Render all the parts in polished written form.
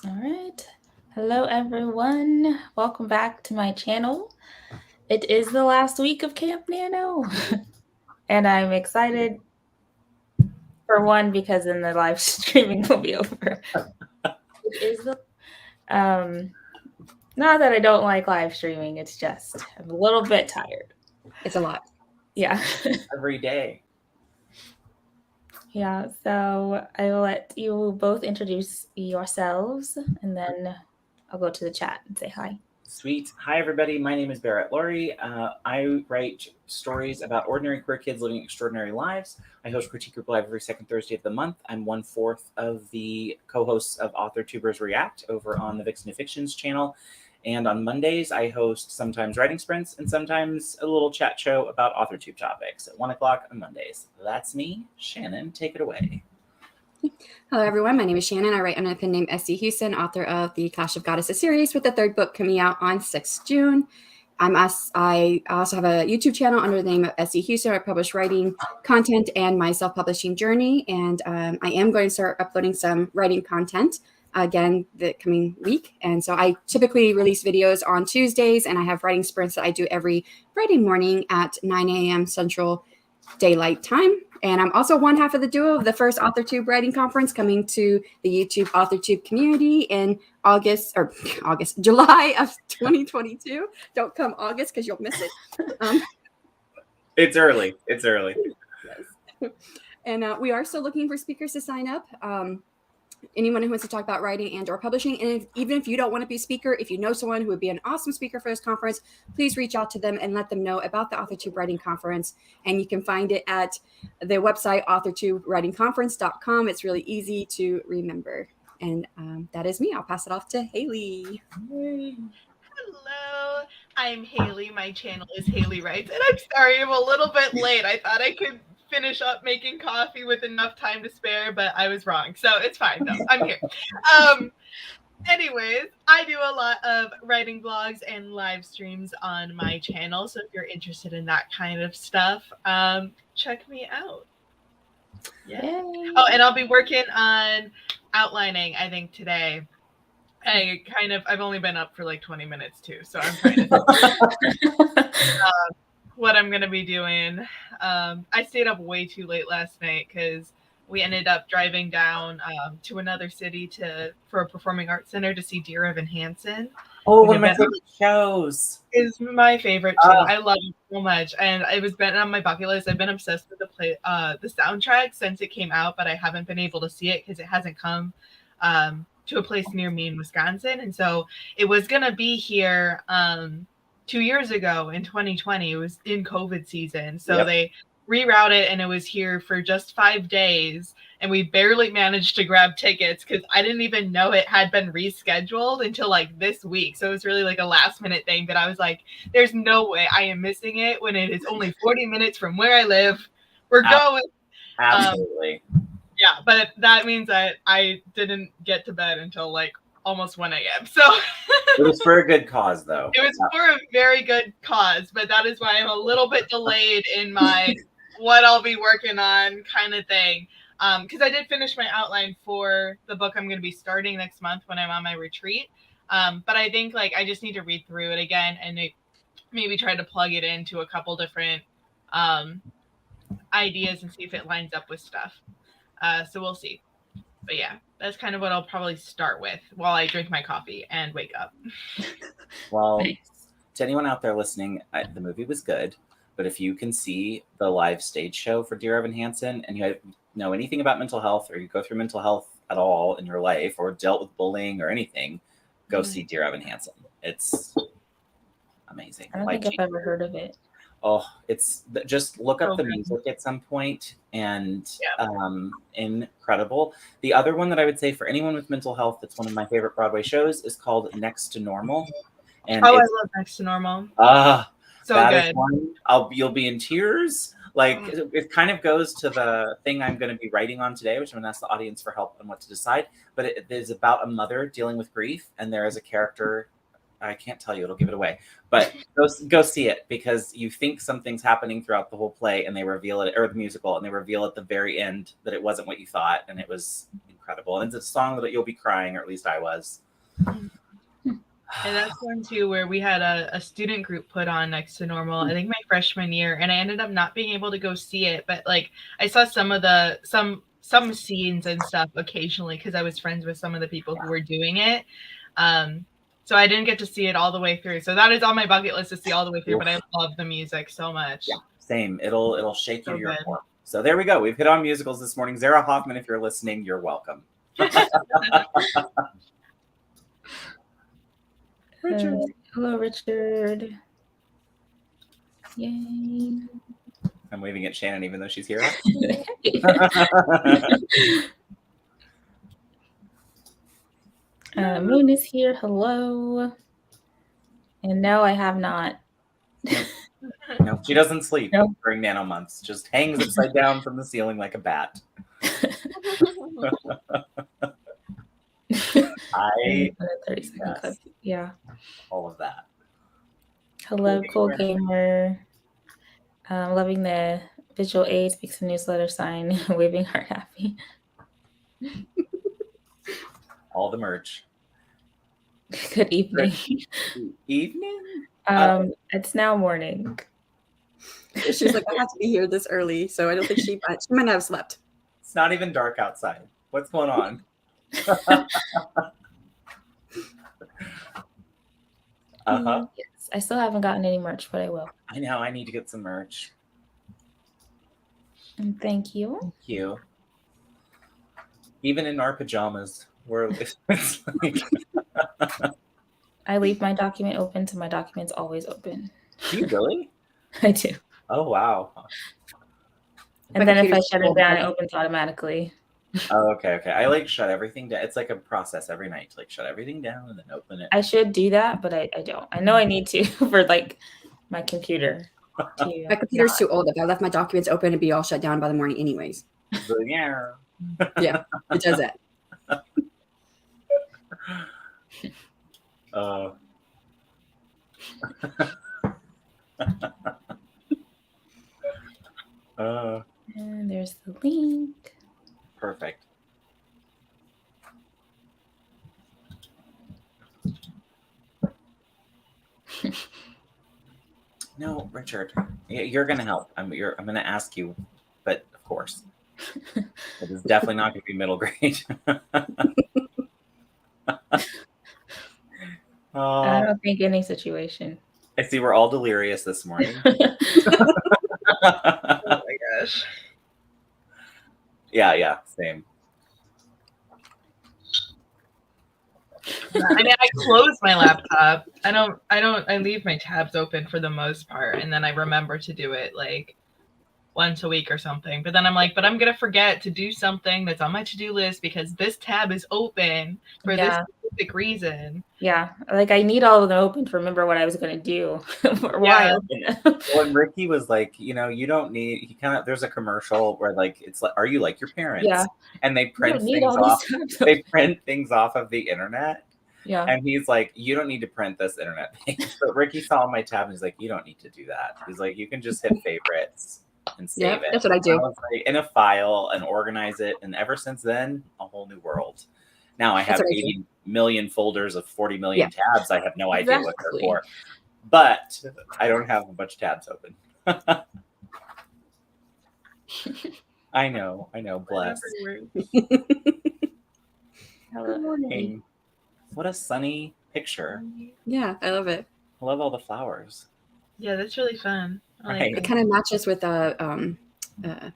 All right. Hello, everyone. Welcome back to my channel. It is the last week of Camp Nano, and I'm excited for one because then the live streaming will be over. It is the not that I don't like live streaming. It's just I'm a little bit tired. It's a lot. Yeah. Every day. Yeah. So I will let you both introduce yourselves, and then I'll go to the chat and say hi. Sweet. Hi, everybody. My name is Barrett Laurie. I write stories about ordinary queer kids living extraordinary lives. I host Critique Group Live every second Thursday of the month. I'm 1/4 of the co-hosts of Author Tubers React over on the Vixen Fictions channel. And on Mondays, I host sometimes writing sprints and sometimes a little chat show about AuthorTube topics at 1 o'clock on Mondays. That's me. Shannon, take it away. Hello, everyone. My name is Shannon. I write under the pen name S.C. Huston, author of the Clash of Goddesses series, with the third book coming out on 6th June. I also have a YouTube channel under the name of S.C. Huston. I publish writing content and my self-publishing journey, and I am going to start uploading some writing content again the coming week. And so I typically release videos on Tuesdays, and I have writing sprints that I do every Friday morning at 9 a.m. Central Daylight Time. And I'm also one half of the duo of the first AuthorTube Writing Conference coming to the YouTube AuthorTube community in July of 2022. Don't come August because you'll miss it. It's early. It's early. Yes. And we are still looking for speakers to sign up. Anyone who wants to talk about writing and or publishing. And even if you don't want to be a speaker, if you know someone who would be an awesome speaker for this conference, please reach out to them and let them know about the AuthorTube Writing Conference. And you can find it at the website, authortubewritingconference.com. It's really easy to remember. And that is me. I'll pass it off to Haley. Hello, I'm Haley. My channel is Haley Writes. And I'm sorry I'm a little bit late. I thought I could finish up making coffee with enough time to spare, but I was wrong. So it's fine though. I'm here. Anyways, I do a lot of writing blogs and live streams on my channel. So if you're interested in that kind of stuff, check me out. Yeah. Oh, and I'll be working on outlining, I think, today. I've only been up for like 20 minutes too. So I'm trying to what I'm going to be doing. I stayed up way too late last night because we ended up driving down to another city for a performing arts center to see Dear Evan Hansen. Oh, one of my favorite shows. Is my favorite show. I love it so much. And it was been on my bucket list. I've been obsessed with the soundtrack since it came out, but I haven't been able to see it because it hasn't come to a place near me in Wisconsin. And so it was going to be here 2 years ago in 2020. It was in COVID season. So They rerouted and it was here for just 5 days. And we barely managed to grab tickets because I didn't even know it had been rescheduled until like this week. So it was really like a last minute thing. But I was like, there's no way I am missing it when it is only 40 minutes from where I live. We're going. Absolutely. Yeah, but that means that I didn't get to bed until like almost 1 a.m. So it was for a good cause, though. It was for a very good cause, but that is why I'm a little bit delayed in my what I'll be working on kind of thing. Because I did finish my outline for the book I'm going to be starting next month when I'm on my retreat. But I think like I just need to read through it again and maybe try to plug it into a couple different ideas and see if it lines up with stuff. So we'll see. But yeah, that's kind of what I'll probably start with while I drink my coffee and wake up. Well, to anyone out there listening, the movie was good. But if you can see the live stage show for Dear Evan Hansen and you know anything about mental health or you go through mental health at all in your life or dealt with bullying or anything, go see Dear Evan Hansen. It's amazing. I don't think I've ever heard of it. Oh, it's just look up the music at some point and incredible. The other one that I would say for anyone with mental health, that's one of my favorite Broadway shows, is called Next to Normal. And I love Next to Normal. So good. You'll be in tears. Like it kind of goes to the thing I'm going to be writing on today, which I'm going to ask the audience for help on what to decide. But it is about a mother dealing with grief, and there is a character I can't tell you, it'll give it away, but go see it, because you think something's happening throughout the whole play and they reveal it, or the musical, and they reveal at the very end that it wasn't what you thought, and it was incredible. And it's a song that you'll be crying, or at least I was. And that's one too where we had a student group put on Next to Normal, I think my freshman year, and I ended up not being able to go see it, but like I saw some of the some scenes and stuff occasionally because I was friends with some of the people who were doing it. So I didn't get to see it all the way through. So that is on my bucket list to see all the way through, but I love the music so much. Yeah, same. It'll shake you to your good. core. So there we go. We've hit on musicals this morning. Zara Hoffman, if you're listening, you're welcome. Richard. Hello, Richard. Yay. I'm waving at Shannon even though she's here. Moon is here. Hello. And no, I have not. No, she doesn't sleep No. during Nano months. Just hangs upside down from the ceiling like a bat. I 30-second clip. Yeah. all of that. Hello, Cool Gamer. Loving the visual aids, makes a newsletter sign, waving heart happy. All the merch. Good evening. Evening? It's now morning. She's like, I have to be here this early, so I don't think she might not have slept. It's not even dark outside. What's going on? Yes, I still haven't gotten any merch, but I will. I know. I need to get some merch. And thank you. Thank you. Even in our pajamas, it's like... I leave my document open, so my document's always open. Do you really? I do. Oh, wow. And then if I shut it down, it opens automatically. Oh, okay. I like shut everything down. It's like a process every night to like shut everything down and then open it. I should do that, but I don't. I know I need to for like my computer. My computer's too old. If I left my documents open, it'd be all shut down by the morning anyways. So, yeah. Yeah, it does that. And there's the link. Perfect. No, Richard, you're gonna help. I'm gonna ask you, but of course, it is definitely not gonna be middle grade. I don't think any situation. I see we're all delirious this morning. Oh my gosh. Yeah, same. I mean, I close my laptop. I leave my tabs open for the most part, and then I remember to do it like once a week or something. But then I'm like, but I'm gonna forget to do something that's on my to-do list because this tab is open for this specific reason. Yeah, like I need all of them open to remember what I was going to do for a while. When Ricky was like, you don't need. He there's a commercial where like it's like, are you like your parents? Yeah, and they print things off. They print things off of the internet. Yeah, and he's like, you don't need to print this internet thing. So Ricky saw my tab and he's like, you don't need to do that. He's like, you can just hit favorites and save it. That's what I do. I was like, in a file and organize it. And ever since then, a whole new world. Now I have 80 million folders of 40 million tabs. I have no idea what they're for. But I don't have a bunch of tabs open. I know. Bless. Good morning. What a sunny picture. Yeah, I love it. I love all the flowers. Yeah, that's really fun. Right. It kind of matches with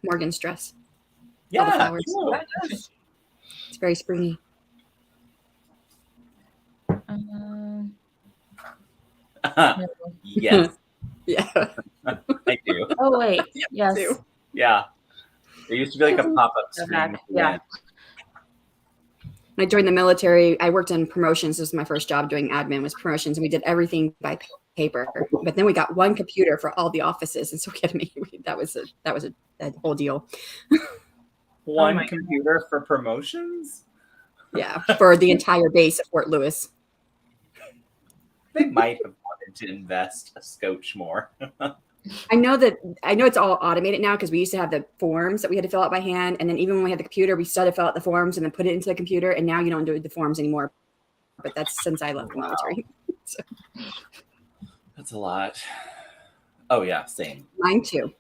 Morgan's dress. Yeah, all the flowers. Cool. That does. It's very springy. Yes. Yeah. I do. Oh wait. Yes. Too. Yeah. There used to be like a pop-up screen. Yeah. When I joined the military, I worked in promotions. This was my first job doing admin, was promotions, and we did everything by paper. But then we got one computer for all the offices, and so kidding me, that was a whole deal. One computer for promotions? Yeah, for the entire base at Fort Lewis. They might have wanted to invest a scotch more. I know it's all automated now because we used to have the forms that we had to fill out by hand. And then even when we had the computer, we still had to fill out the forms and then put it into the computer. And now you don't do the forms anymore. But that's since I left the military. So. That's a lot. Oh, yeah, same. Mine too.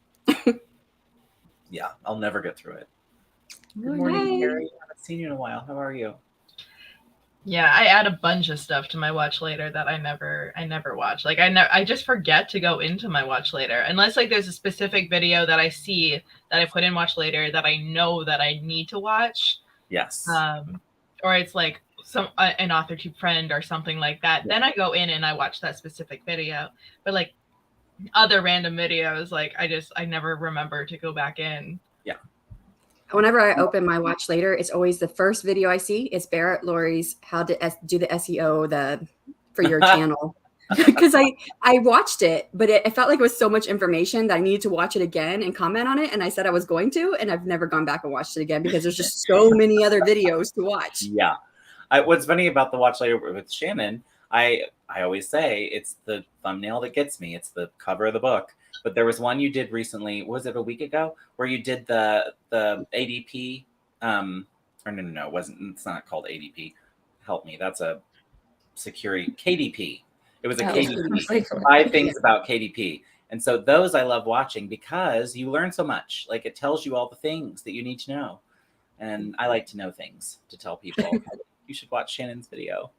Yeah, I'll never get through it. Good Hi. morning, Carrie. I haven't seen you in a while. How are you? Yeah, I add a bunch of stuff to my watch later that I never watch. Like I just forget to go into my watch later unless like there's a specific video that I see that I put in watch later that I know that I need to watch. Yes. Or it's like an author tube friend or something like that. Yeah. Then I go in and I watch that specific video. But like other random videos, like I never remember to go back in. Yeah. Whenever I open my watch later, it's always the first video I see. It's Barrett Laurie's how to do the SEO for your channel. Because I watched it, but it felt like it was so much information that I needed to watch it again and comment on it. And I said I was going to, and I've never gone back and watched it again because there's just so many other videos to watch. Yeah. What's funny about the watch later with Shannon, I always say it's the thumbnail that gets me. It's the cover of the book. But there was one you did recently, was it a week ago, where you did the ADP, or no, it wasn't. It's not called ADP. Help me. That's a security KDP. It was a KDP. 5 things about KDP. And so those I love watching because you learn so much. Like it tells you all the things that you need to know. And I like to know things to tell people. You should watch Shannon's video.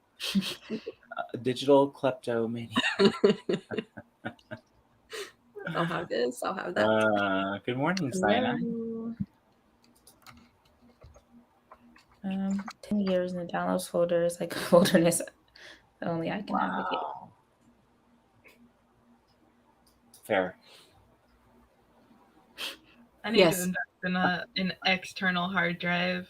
Digital kleptomania. I'll have this. I'll have that. Good morning, Sina. 10 years in the downloads folder is like a wilderness that only I can navigate. Fair. I need to invest in an external hard drive.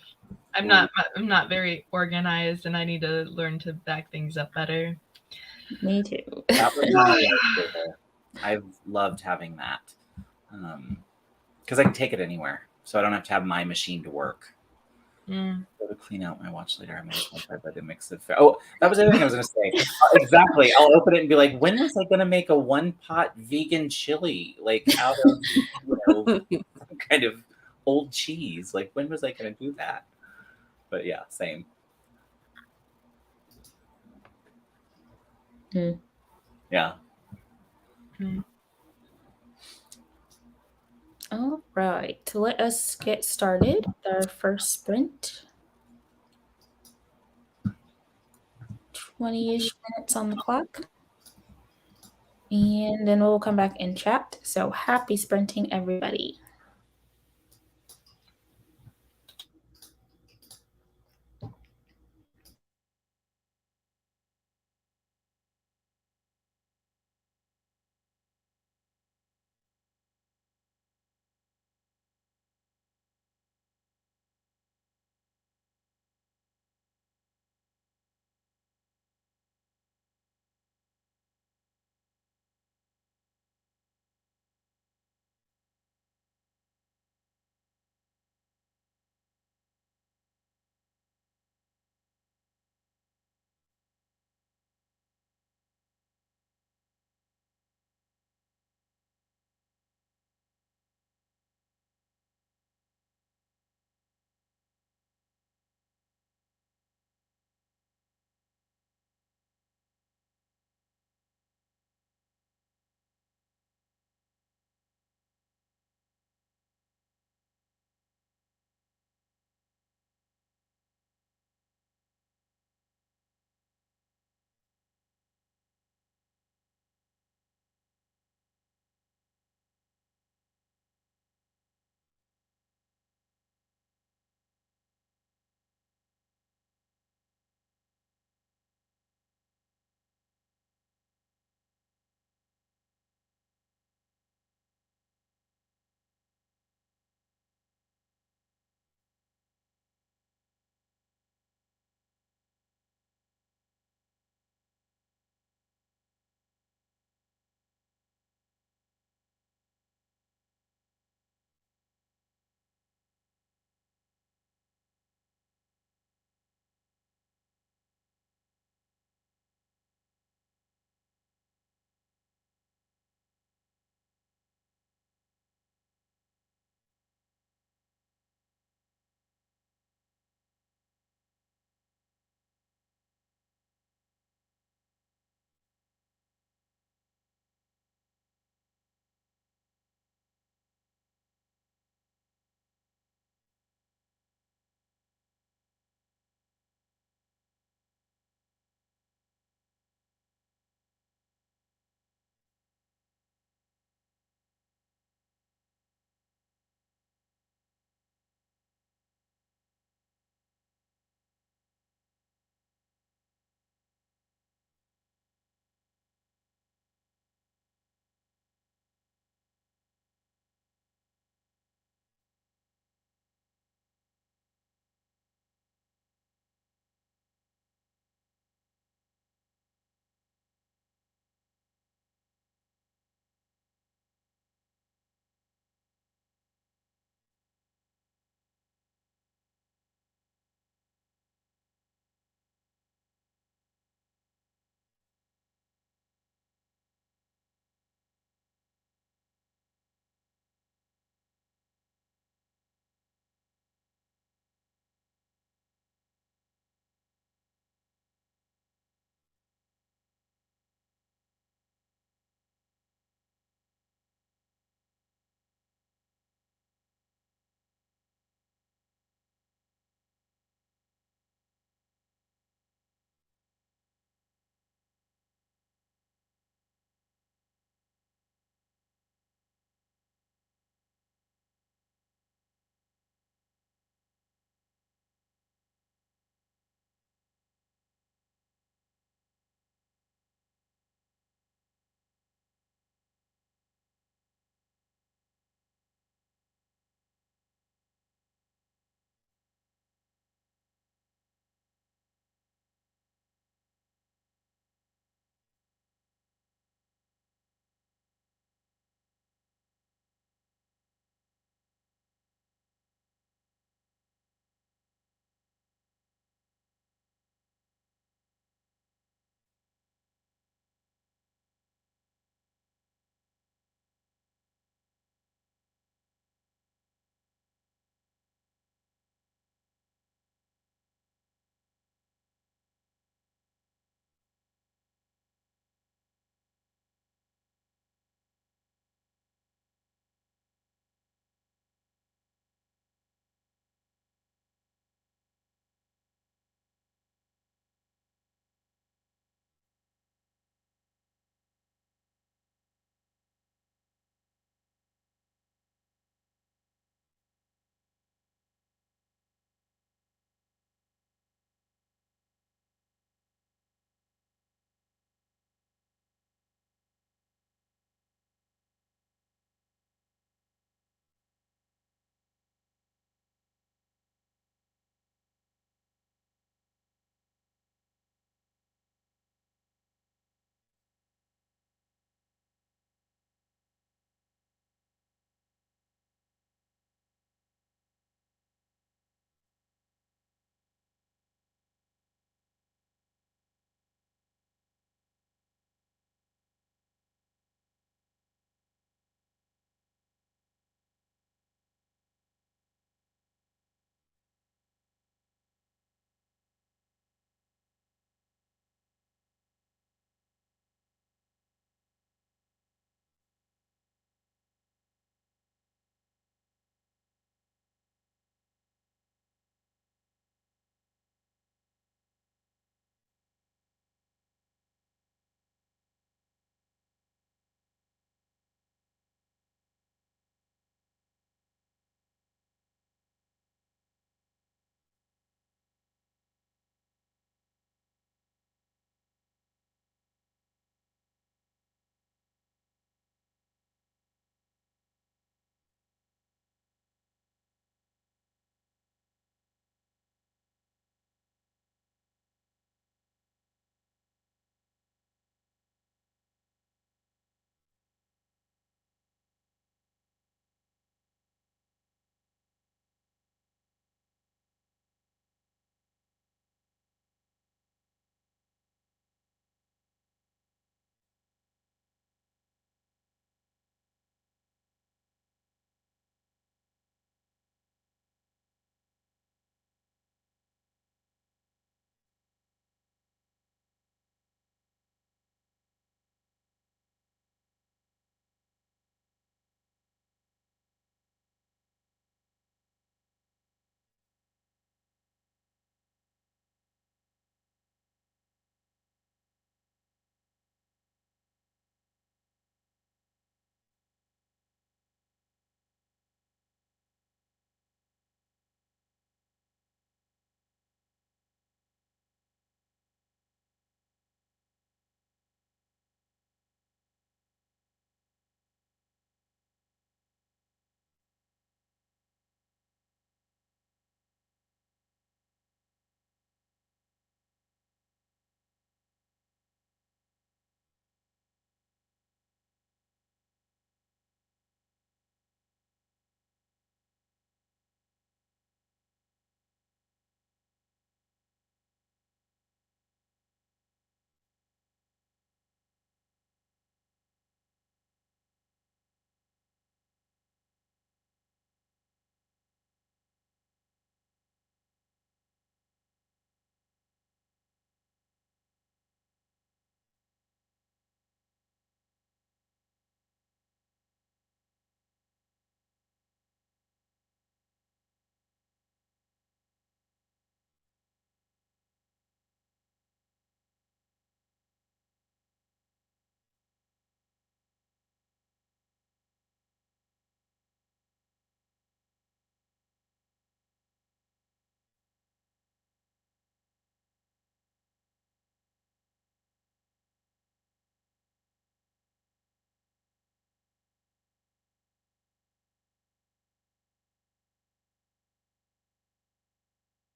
I'm not very organized, and I need to learn to back things up better. Me too. That was I've loved having that because I can take it anywhere, so I don't have to have my machine to work. Go to clean out my watch later. I might as well try by the mix of. Oh, that was the other thing I was going to say. Exactly. I'll open it and be like, when was I going to make a 1-pot vegan chili, like out of some kind of old cheese? Like, when was I going to do that? But yeah, same. Yeah. All right, let us get started with our first sprint. 20-ish minutes on the clock. And then we'll come back and chat. So happy sprinting, everybody.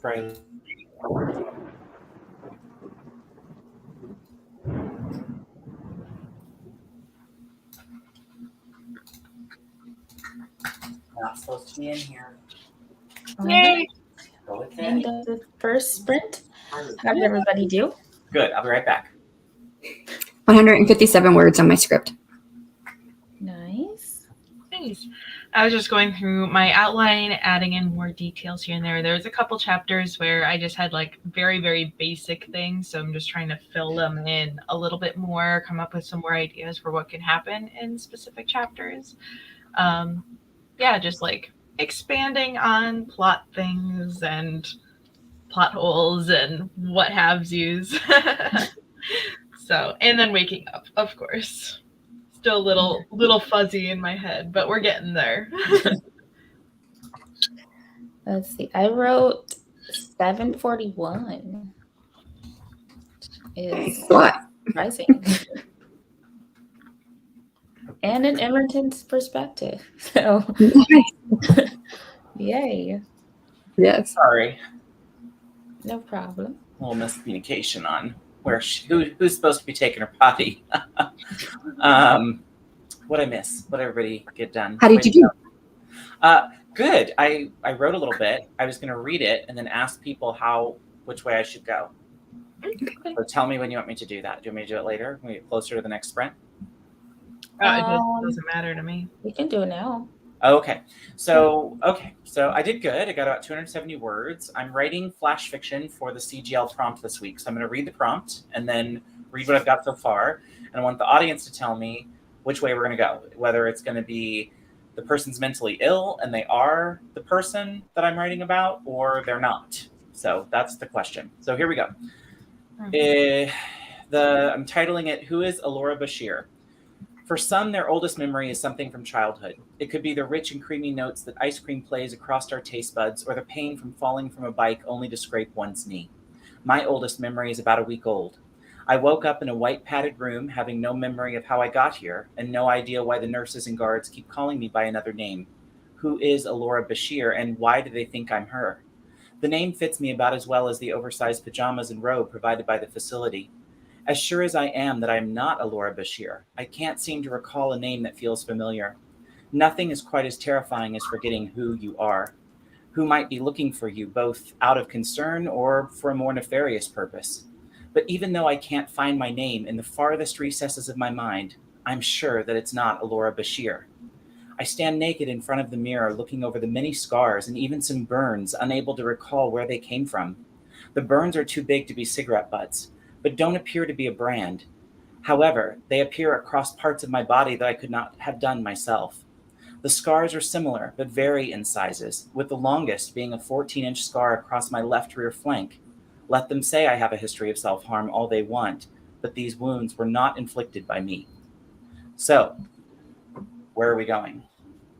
Right. Not supposed to be in here. Yay! Go with End it. of the first sprint. How did everybody do? Good. I'll be right back. 157 words on my script. Nice. Nice. I was just going through my outline, adding in more details here and there. There's a couple chapters where I just had like very, very basic things. So I'm just trying to fill them in a little bit more, come up with some more ideas for what can happen in specific chapters. Yeah, just like expanding on plot things and plot holes and what haves yous. So, and then waking up, of course. Still a little fuzzy in my head, but we're getting there. Let's see. I wrote 741. Is What? rising. And an Emerton's perspective. So yay. Yes. Sorry. No problem. A little miscommunication on where who's supposed to be taking her potty. What I miss? What everybody get done? How did you do? Good. I wrote a little bit. I was going to read it and then ask people which way I should go. Okay. So tell me when you want me to do that. Do you want me to do it later when we get closer to the next sprint? It doesn't matter to me. We can do it now. Okay. So I did good. I got about 270 words. I'm writing flash fiction for the CGL prompt this week. So I'm going to read the prompt and then read what I've got so far. And I want the audience to tell me which way we're going to go, whether it's going to be the person's mentally ill and they are the person that I'm writing about, or they're not. So that's the question. So here we go. I'm titling it, Who is Alora Bashir? For some, their oldest memory is something from childhood. It could be the rich and creamy notes that ice cream plays across our taste buds, or the pain from falling from a bike only to scrape one's knee. My oldest memory is about a week old. I woke up in a white padded room, having no memory of how I got here, and no idea why the nurses and guards keep calling me by another name. Who is Alora Bashir, and why do they think I'm her? The name fits me about as well as the oversized pajamas and robe provided by the facility. As sure as I am that I am not Alora Bashir, I can't seem to recall a name that feels familiar. Nothing is quite as terrifying as forgetting who you are. Who might be looking for you, both out of concern or for a more nefarious purpose. But even though I can't find my name in the farthest recesses of my mind, I'm sure that it's not Alora Bashir. I stand naked in front of the mirror, looking over the many scars and even some burns, unable to recall where they came from. The burns are too big to be cigarette butts, but don't appear to be a brand. However, they appear across parts of my body that I could not have done myself. The scars are similar, but vary in sizes, with the longest being a 14-inch scar across my left rear flank. Let them say I have a history of self-harm all they want, but these wounds were not inflicted by me. So, where are we going?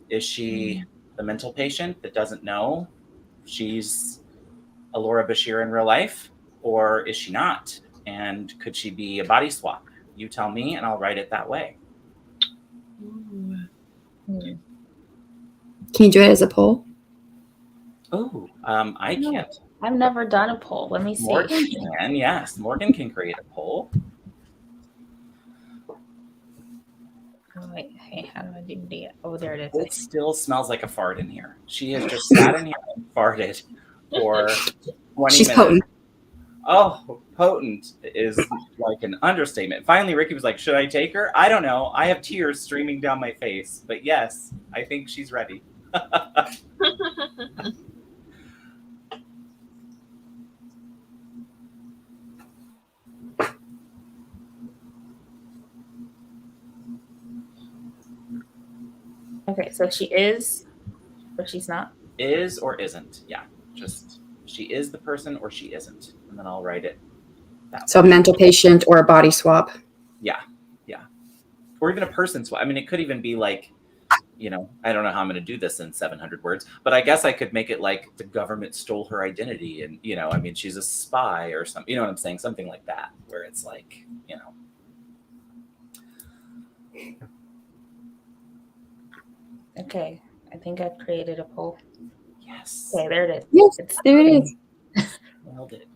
Is she the mental patient that doesn't know she's Alora Bashir in real life, or is she not? And could she be a body swap? You tell me, and I'll write it that way. Can you do it as a poll? Oh, I can't. I've never done a poll. Let me see. Morgan can, yes. Morgan can create a poll. Oh, wait, hey, how do I do that? Oh, there it is. It still smells like a fart in here. She has just sat in here and farted for 20 She's minutes. potent. Oh, potent is like an understatement. Finally, Ricky was like, should I take her? I don't know. I have tears streaming down my face. But yes, I think she's ready. Okay, so she is, or she's not? Is or isn't. Yeah, just she is the person or she isn't. And then I'll write it that So a way. mental patient or a body swap. Yeah. Or even a person swap. I mean, it could even be like, I don't know how I'm going to do this in 700 words, but I guess I could make it like the government stole her identity and, she's a spy or something, you know what I'm saying? Something like that, where it's like, Okay, I think I've created a poll. Yes. Okay, there it is. Yes, there it is. Well did.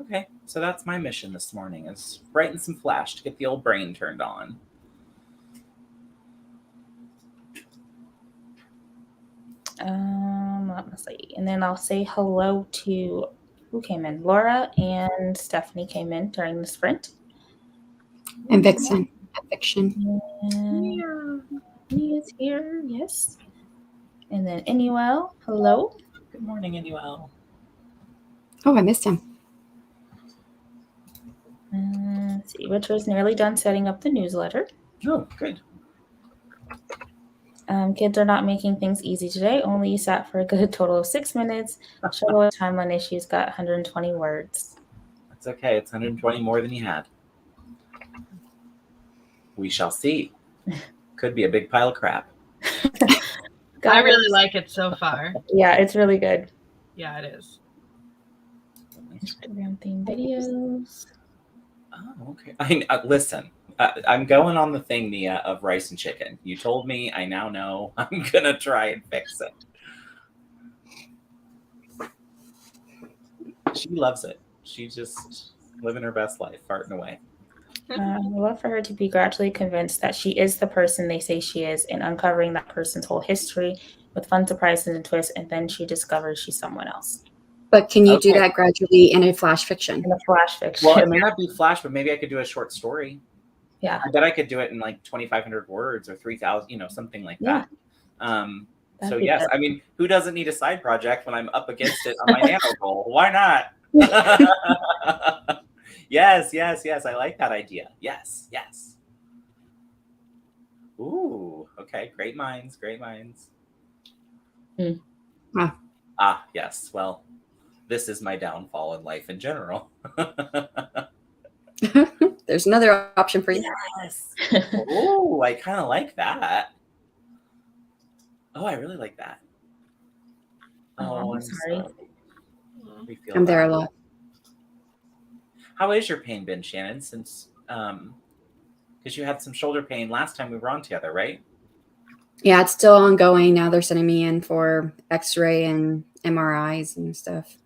Okay, so that's my mission this morning, is writing some flash to get the old brain turned on. Let me see. And then I'll say hello to who came in. Laura and Stephanie came in during the sprint. And Vixen. Fiction. And he is here, yes. And then Inuel, hello. Good morning, Inuel. Oh, I missed him. Let's see, Richard's nearly done setting up the newsletter. Oh, good. Kids are not making things easy today. Only sat for a good total of 6 minutes. Struggle with timeline issues, got 120 words. That's okay. It's 120 more than you had. We shall see. Could be a big pile of crap. I really like it so far. Yeah, it's really good. Yeah, it is. Instagram themed videos. Oh, okay. Listen, I'm going on the thing, Nia, of rice and chicken. You told me. I now know. I'm going to try and fix it. She loves it. She's just living her best life, farting away. I would love for her to be gradually convinced that she is the person they say she is, and uncovering that person's whole history with fun surprises and twists, and then she discovers she's someone else. But can you do that gradually in a flash fiction? In a flash fiction. Well, it may not be flash, but maybe I could do a short story. Yeah. I bet I could do it in like 2,500 words or 3,000, something like that. So yes, good. I mean, who doesn't need a side project when I'm up against it on my Nano goal? Why not? Yes. I like that idea. Yes. Ooh, okay. Great minds. Yes. Well, this is my downfall in life in general. There's another option for you. Yes. Oh, I kind of like that. Oh, I really like that. Oh, I'm sorry. I'm there a lot. How is your pain been, Shannon? Since because you had some shoulder pain last time we were on together, right? Yeah, it's still ongoing. Now they're sending me in for X-ray and MRIs and stuff.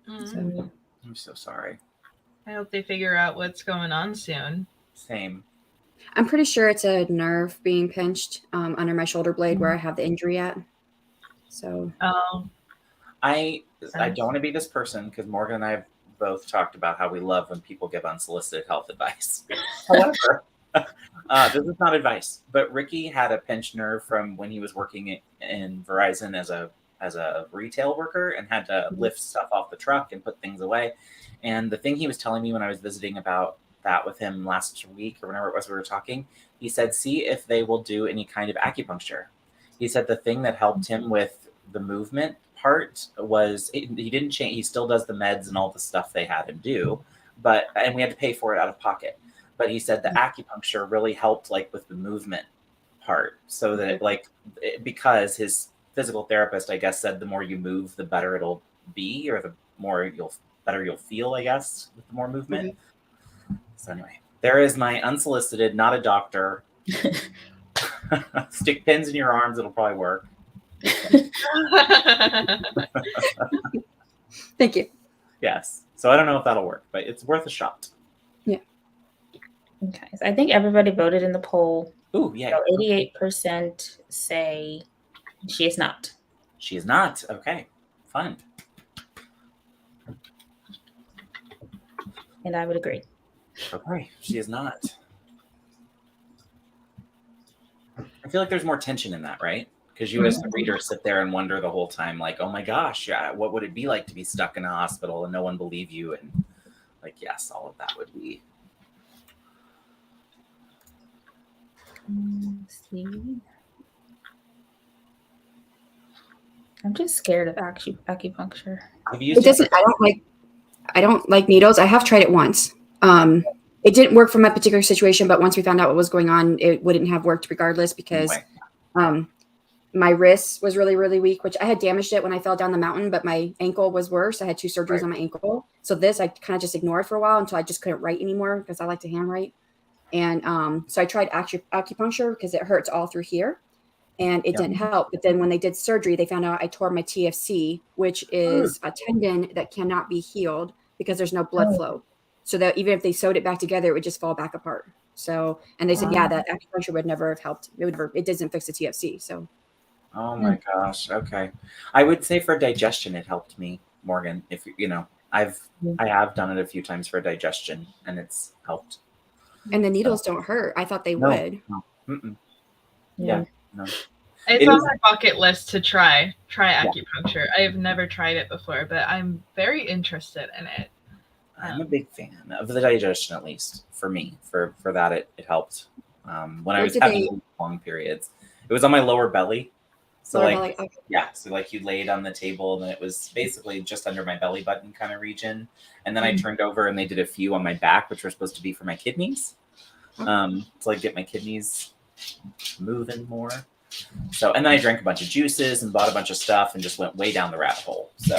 So, I'm so sorry. I hope they figure out what's going on soon. Same. I'm pretty sure it's a nerve being pinched under my shoulder blade where I have the injury at. So. I don't want to be this person because Morgan and I have both talked about how we love when people give unsolicited health advice. However, this is not advice, but Ricky had a pinched nerve from when he was working in Verizon as a retail worker and had to lift stuff off the truck and put things away. And the thing he was telling me when I was visiting about that with him last week or whenever it was we were talking, he said, see if they will do any kind of acupuncture. He said the thing that helped him with the movement part was he didn't change. He still does the meds and all the stuff they had him do, and we had to pay for it out of pocket. But he said the acupuncture really helped like with the movement part, so that because his physical therapist, I guess, said the more you move, the better it'll be, or the more better you'll feel, I guess, with the more movement. Mm-hmm. So anyway, there is my unsolicited, not a doctor. Stick pins in your arms; it'll probably work. Thank you. Yes. So I don't know if that'll work, but it's worth a shot. Yeah. Okay. So I think everybody voted in the poll. Ooh, yeah. So 88% say she is not. She is not. Okay. Fun. And I would agree. Okay. She is not. I feel like there's more tension in that, right? Because you as the reader sit there and wonder the whole time, like, oh my gosh, what would it be like to be stuck in a hospital and no one believe you? And like, yes, all of that would be. Let's see. I'm just scared of acupuncture. I don't like needles. I have tried it once. It didn't work for my particular situation, but once we found out what was going on, it wouldn't have worked regardless because my wrist was really, really weak, which I had damaged it when I fell down the mountain, but my ankle was worse. I had 2 surgeries on my ankle. So this I kind of just ignored for a while until I just couldn't write anymore because I like to handwrite. And so I tried acupuncture because it hurts all through here. and it didn't help. But then when they did surgery, they found out I tore my TFC, which is a tendon that cannot be healed because there's no blood flow. So that even if they sewed it back together, it would just fall back apart. So, and they said, yeah, that acupuncture would never have helped. It doesn't fix the TFC. So. Oh my gosh. Okay. I would say for digestion, it helped me, Morgan. If you know, I have done it a few times for digestion, and it's helped. And the needles don't hurt. I thought they would. No. Mm-mm. Yeah. No. It's on my bucket list to try acupuncture. I have never tried it before, but I'm very interested in it. I'm a big fan of the digestion, at least for me. For that, it helped when I was having long periods. It was on my lower belly. So so like you laid on the table, and then it was basically just under my belly button kind of region. And then I turned over, and they did a few on my back, which were supposed to be for my kidneys. To like get my kidneys moving more. So, and then I drank a bunch of juices and bought a bunch of stuff and just went way down the rabbit hole. So,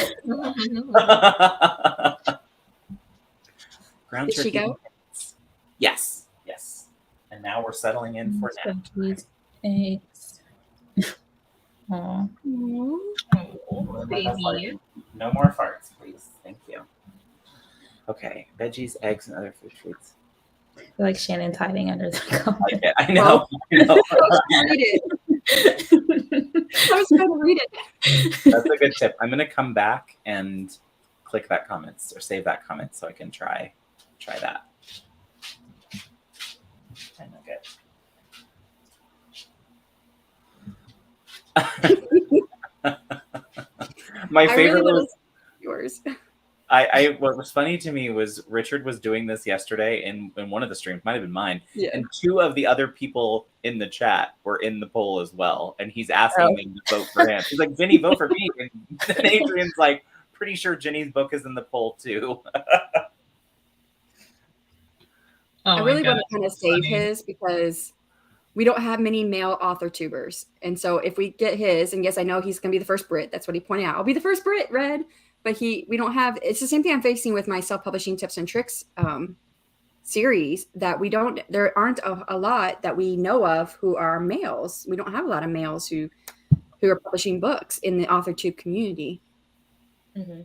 ground did she go? Yes. And now we're settling in for nap time. Eggs. Aww. Baby. No more farts, please. Thank you. Okay, veggies, eggs, and other food treats. I feel like Shannon's hiding under the cover. I know. I was trying to read it. That's a good tip. I'm going to come back and click that comment or save that comment so I can try that. And okay. My favorite was yours. What was funny to me was Richard was doing this yesterday in one of the streams, might have been mine, and two of the other people in the chat were in the poll as well, and he's asking them to vote for him. He's like, Jenny, vote for me. And then Adrian's like, pretty sure Jenny's book is in the poll too. I really want to kind of save his because we don't have many male author tubers. And so if we get his, and yes, I know he's going to be the first Brit. That's what he pointed out. I'll be the first Brit, Red. But we don't have, it's the same thing I'm facing with my self-publishing tips and tricks series that there aren't a lot that we know of who are males. We don't have a lot of males who are publishing books in the author tube community. Mm-hmm.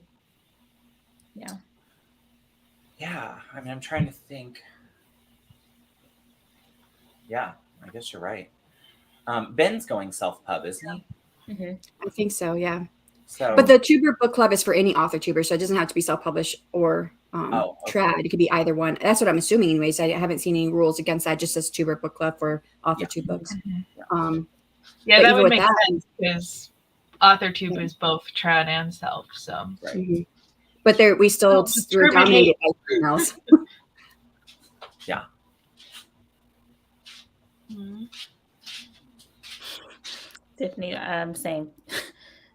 Yeah. I mean, I'm trying to think. Yeah, I guess you're right. Ben's going self-pub, isn't he? Mm-hmm. I think so, yeah. So, but the tuber book club is for any author tuber, so it doesn't have to be self-published or trad. It could be either one. That's what I'm assuming anyways. I haven't seen any rules against that. It just says tuber book club for author tube books. Mm-hmm. That would make sense because author tube is both trad and self. So, right. Mm-hmm. But we're dominated by females. Yeah. Mm-hmm. Tiffany, same.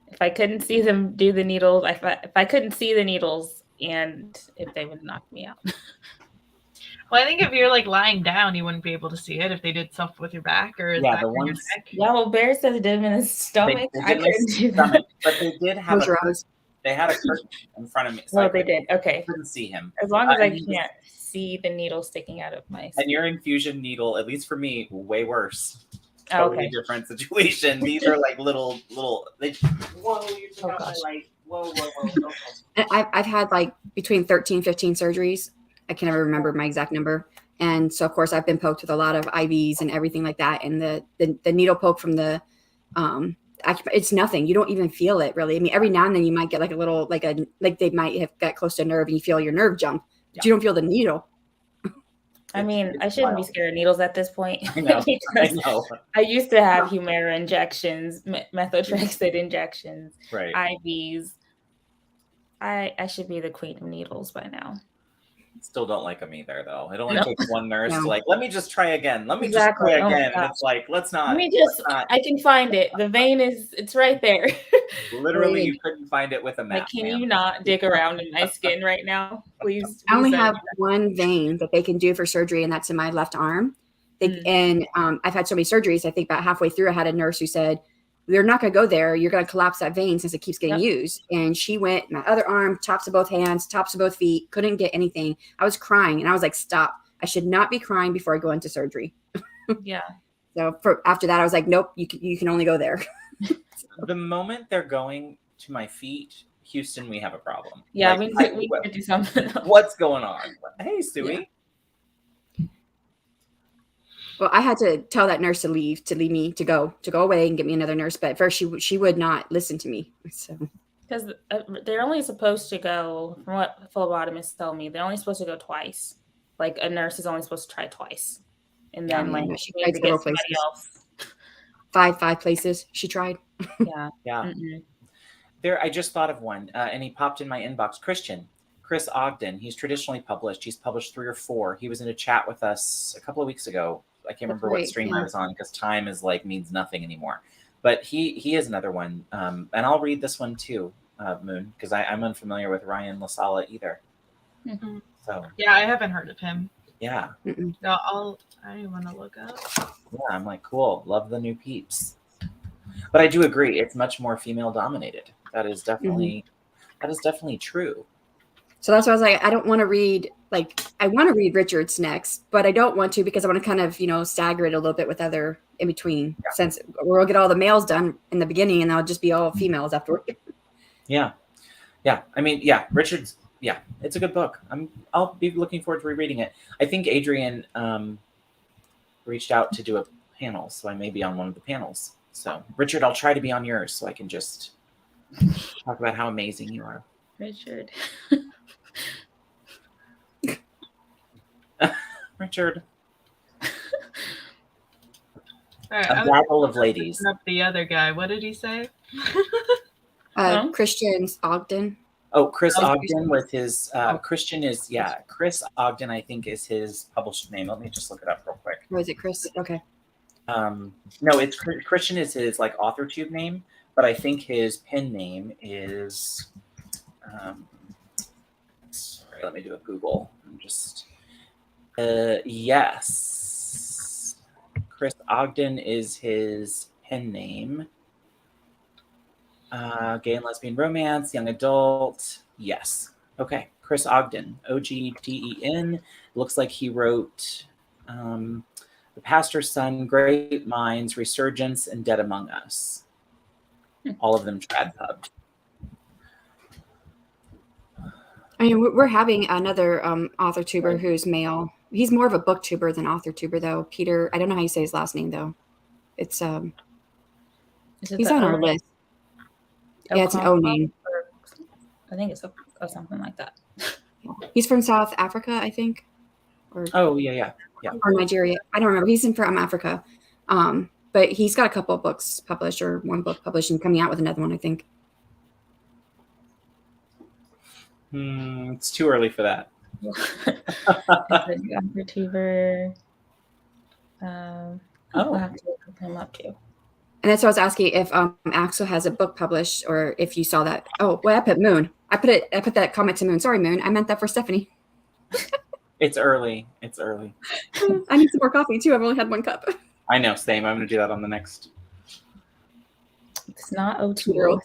If I couldn't see them do the needles, if I couldn't see the needles, and if they would knock me out. Well, I think if you're like lying down, you wouldn't be able to see it if they did stuff with your back or the ones. Yeah, well, Barrett says it did in his stomach. I couldn't do that. But they did have they had a curtain in front of me. So they did. Okay. I couldn't see him. As long as I can't see the needle sticking out of my skin. And your infusion needle, at least for me, way worse. Totally different situation. These are like little. Whoa! You took out my light. Whoa! I've had like between 13, 15 surgeries. I can never remember my exact number, and so of course I've been poked with a lot of IVs and everything like that. And the needle poke from the it's nothing. You don't even feel it really. I mean, every now and then you might get like a little like they might have got close to a nerve and you feel your nerve jump, but you don't feel the needle. I mean, I shouldn't be scared of needles at this point. I know. I used to have Humira injections, methotrexate injections, right. IVs. I should be the queen of needles by now. Still don't like them either, though. It only takes one nurse to like, let me just try again. Let me just try again. And it's like, let's not. I can find it. The vein it's right there. Literally, you couldn't find it with a map. Like, can you not dig around in my skin right now, please? I only have one vein that they can do for surgery, and that's in my left arm. And I've had so many surgeries. I think about halfway through, I had a nurse who said, "We're not going to go there. You're going to collapse that vein since it keeps getting used." And she went, my other arm, tops of both hands, tops of both feet, couldn't get anything. I was crying, and I was like, "Stop! I should not be crying before I go into surgery." Yeah. So after that, I was like, nope, you can only go there. The moment they're going to my feet, Houston, we have a problem. Yeah, Like, we could do something else. What's going on? Hey, Stewie. Yeah. Well, I had to tell that nurse to leave me to go away and get me another nurse. But at first, she would not listen to me. So Because they're only supposed to go, from what phlebotomists tell me, they're only supposed to go twice. Like a nurse is only supposed to try twice, and then yeah, like no, she you need tried to several get somebody places. else. Five places she tried. Yeah. Yeah. Mm-mm. There, I just thought of one, and he popped in my inbox. Chris Ogden. He's traditionally published. He's published 3 or 4. He was in a chat with us a couple of weeks ago. I can't remember what stream I was on because time is like means nothing anymore. But he is another one, and I'll read this one too, Moon, because I'm unfamiliar with Ryan LaSala either. Mm-hmm. So Yeah, I haven't heard of him. yeah. No, I want to look up. Yeah, I'm like, cool. Love the new peeps. But I do agree, it's much more female dominated. That is definitely true. So that's why I was like, I don't want to read, like, I want to read Richard's next, but I don't want to because I want to kind of, stagger it a little bit with other in between, since we'll get all the males done in the beginning and I'll just be all females afterward. Yeah. I mean, Richard's, it's a good book. I'll be looking forward to rereading it. I think Adrian reached out to do a panel, so I may be on one of the panels. So Richard, I'll try to be on yours so I can just talk about how amazing you are. Richard. Richard. All right, A battle of ladies. Up the other guy. What did he say? Christian Ogden. Oh, Chris Ogden with his Christian is Chris Ogden, I think, is his published name. Let me just look it up real quick. Or is it Chris? Okay. No, it's Christian is his like AuthorTube name, but I think his pen name is sorry, let me do a Google. I'm just yes. Chris Ogden is his pen name. Gay and lesbian romance, young adult. Yes. Okay. Chris Ogden, Ogden. Looks like he wrote The Pastor's Son, Great Minds, Resurgence, and Dead Among Us. All of them trad pubbed. I mean, we're having another author tuber who's male. He's more of a book tuber than author tuber, though. Peter, I don't know how you say his last name, though. It's he's on our list. Yeah, it's an O name. I think it's or something like that. He's from South Africa, I think. Or yeah. Or Nigeria. I don't remember. He's from Africa. But he's got a couple of books published, or one book published, and coming out with another one, I think. It's too early for that. YouTuber. I'll have to look him up too. And that's what I was asking if Axel has a book published, or if you saw that. Oh, well, I put Moon. I put that comment to Moon. Sorry, Moon. I meant that for Stephanie. It's early. I need some more coffee too. I've only had 1 cup. I know, same. I'm going to do that on the next. It's not O2.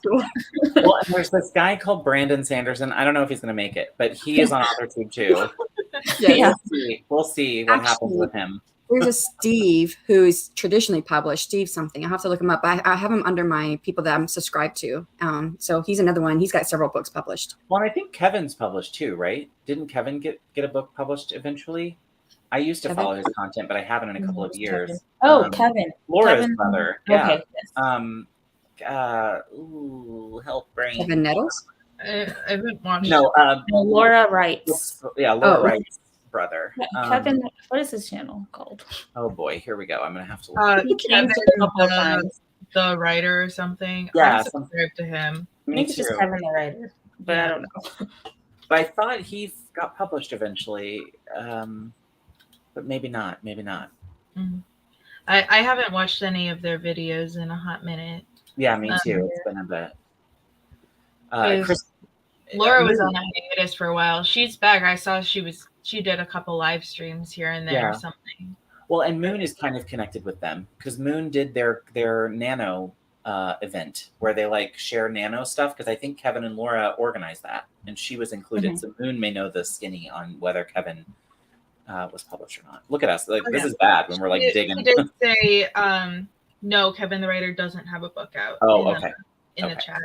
Well, and there's this guy called Brandon Sanderson. I don't know if he's going to make it, but he is on AuthorTube too. Yeah. We'll see what happens with him. There's a Steve who's traditionally published. Steve something. I'll have to look him up. I have him under my people that I'm subscribed to. So he's another one. He's got several books published. Well, and I think Kevin's published too, right? Didn't Kevin get a book published eventually? I used to follow his content, but I haven't in a couple of years. Kevin. Oh, Kevin. Laura's Kevin. brother. Yeah. Okay. Yes. Help brain. Kevin Nettles? I haven't watched. No, Laura writes. Yeah, Laura Wright's brother. Kevin, what is his channel called? Oh boy, here we go. I'm gonna have to look. He changed it a couple of times. The writer or something. Yeah, I'm subscribed to him. I think it's just Kevin the writer, but I don't know. But I thought he got published eventually, but maybe not. Mm-hmm. I haven't watched any of their videos in a hot minute. Yeah, me too. It's been a bit. Laura was on a hiatus for a while. She's back. I saw she did a couple live streams here and there or something. Well, and Moon is kind of connected with them because Moon did their Nano event where they like share Nano stuff, because I think Kevin and Laura organized that and she was included. So Moon may know the skinny on whether Kevin was published or not. Look at us. Like, this is bad when we're like digging. She did say, no, Kevin the writer doesn't have a book out. Oh, in the chat.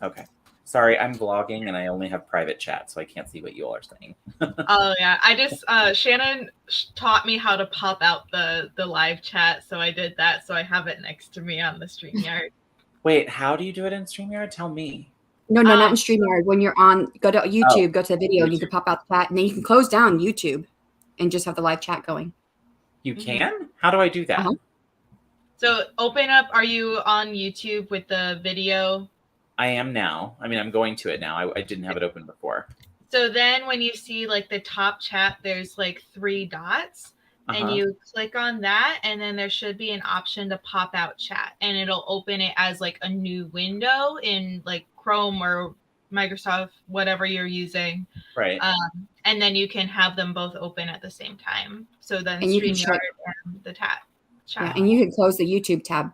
Okay. Sorry, I'm vlogging and I only have private chat, so I can't see what you all are saying. Oh yeah, I just Shannon taught me how to pop out the live chat, so I did that. So I have it next to me on the StreamYard. Wait, how do you do it in StreamYard? Tell me. No, not in StreamYard. When you're on, go to YouTube, go to the video, and you can pop out the chat, and then you can close down YouTube and just have the live chat going. You can? How do I do that? So open up. Are you on YouTube with the video? I am now. I mean, I'm going to it now. I didn't have it open before. So then when you see like the top chat, there's like 3 dots. And you click on that, and then there should be an option to pop out chat, and it'll open it as like a new window in like Chrome or Microsoft, whatever you're using. Right. And then you can have them both open at the same time. So then and StreamYard and the chat. Yeah, and you can close the YouTube tab.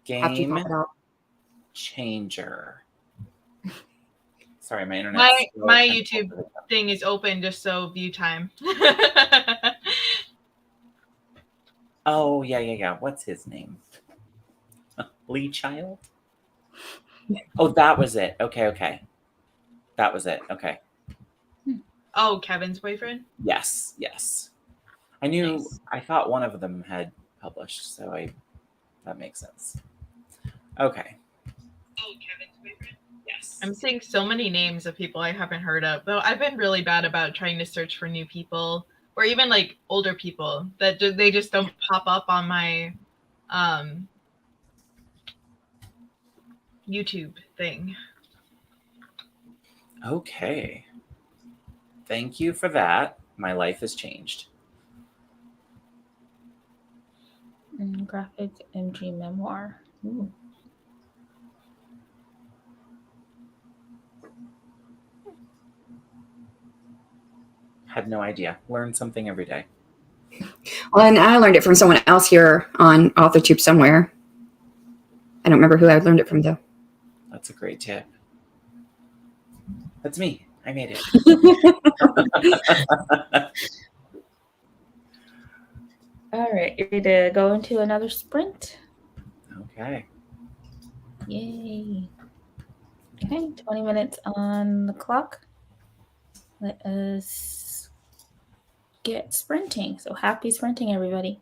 Game changer. Sorry, my internet. My YouTube thing is open just so view time. Oh, yeah. What's his name? Lee Child? Oh, that was it. Okay. That was it. Okay. Oh, Kevin's boyfriend? Yes. I knew, Nice. I thought one of them had published, so that makes sense. Okay. Oh, Kevin's boyfriend? Yes. I'm seeing so many names of people I haven't heard of, though I've been really bad about trying to search for new people, or even like older people that they just don't pop up on my YouTube thing. Okay. Thank you for that. My life has changed. Graphic MG memoir. Ooh. Had no idea. Learn something every day. Well, and I learned it from someone else here on AuthorTube somewhere. I don't remember who I learned it from, though. That's a great tip. That's me. I made it. All right, ready to go into another sprint? Okay. Yay. Okay, 20 minutes on the clock. Let us get sprinting. So happy sprinting, everybody.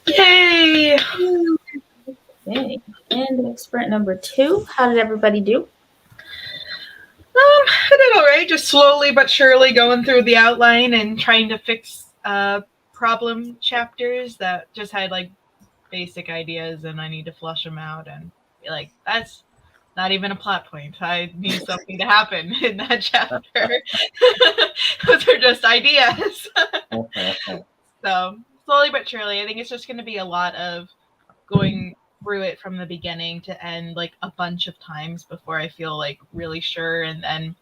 Yay! Okay. And expert number 2. How did everybody do? I did all right. Just slowly but surely going through the outline and trying to fix problem chapters that just had like basic ideas, and I need to flush them out and be like, that's not even a plot point. I need something to happen in that chapter. Those are just ideas. So slowly but surely, I think it's just going to be a lot of going through it from the beginning to end like a bunch of times before I feel like really sure, and then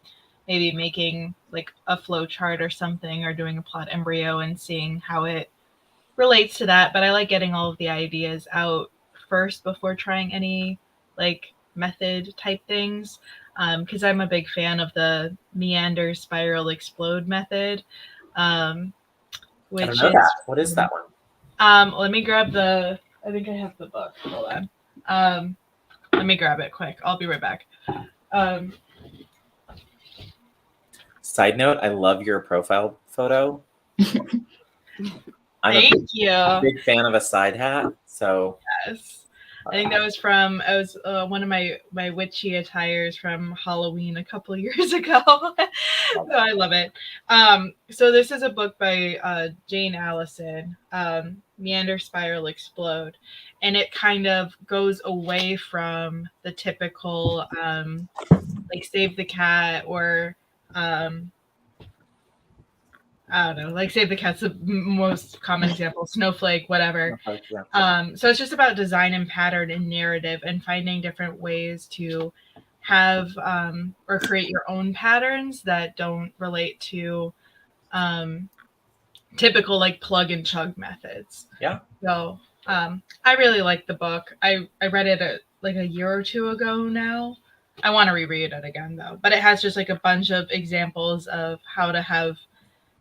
maybe making like a flow chart or something, or doing a plot embryo and seeing how it relates to that. But I like getting all of the ideas out first before trying any like method type things, because I'm a big fan of the meander, spiral, explode method, which I don't know that. What is that one? Let me grab the, I think I have the book. Hold on. Let me grab it quick. I'll be right back. Side note, I love your profile photo. Thank you. I'm a big fan of a side hat. So yes. I think that was from, I was one of my witchy attires from Halloween a couple of years ago. So I love it. So this is a book by Jane Allison, Meander, Spiral, Explode. And it kind of goes away from the typical like Save the Cat, or I don't know, like Save the Cat's the most common example, Snowflake, whatever. So it's just about design and pattern and narrative, and finding different ways to have or create your own patterns that don't relate to typical like plug and chug methods. Yeah. So I really like the book. I read it like a year or two ago now. I want to reread it again though, but it has just like a bunch of examples of how to have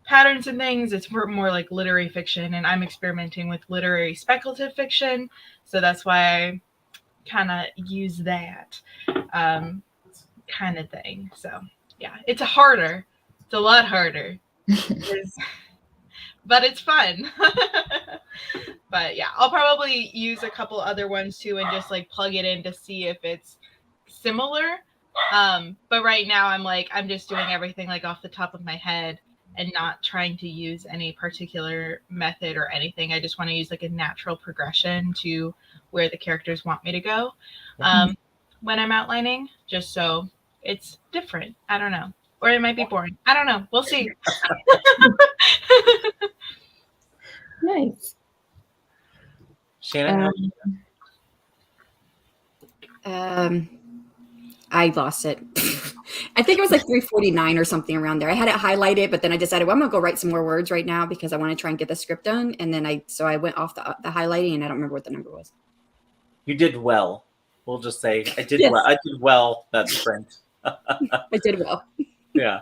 patterns and things. It's more like literary fiction, and I'm experimenting with literary speculative fiction, so that's why I kind of use that kind of thing. So yeah, it's a lot harder but it's fun. But yeah, I'll probably use a couple other ones too and just like plug it in to see if it's similar, but right now I'm just doing everything like off the top of my head and not trying to use any particular method or anything. I just want to use like a natural progression to where the characters want me to go when I'm outlining, just so it's different. I don't know. Or it might be boring. I don't know. We'll see. Nice. Shannon? I lost it. I think it was like 349 or something around there. I had it highlighted, but then I decided, well, I'm gonna go write some more words right now because I want to try and get the script done. And then I went off the highlighting, and I don't remember what the number was. You did well. We'll just say I did Yes. well. I did well that sprint. I did well. Yeah.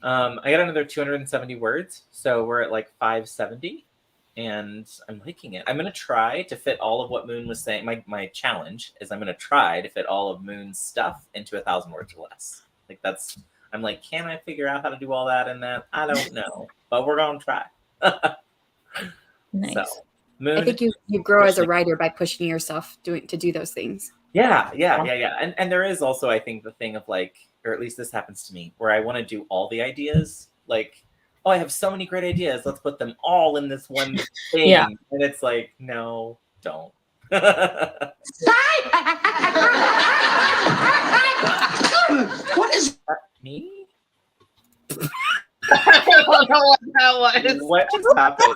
I got another 270 words, so we're at like 570, and I'm liking it. I'm going to try to fit all of what Moon was saying. My challenge is I'm going to try to fit all of Moon's stuff into 1,000 words or less. Like I'm like, can I figure out how to do all that and that? I don't know, but we're going to try. Nice. So, Moon, I think you grow as a writer by pushing yourself to do those things. Yeah. And there is also, I think, the thing of like, or at least this happens to me, where I want to do all the ideas. Like, oh, I have so many great ideas. Let's put them all in this one thing. Yeah. And it's like, no, don't. What is that? Me? I don't know what that was. What just happened?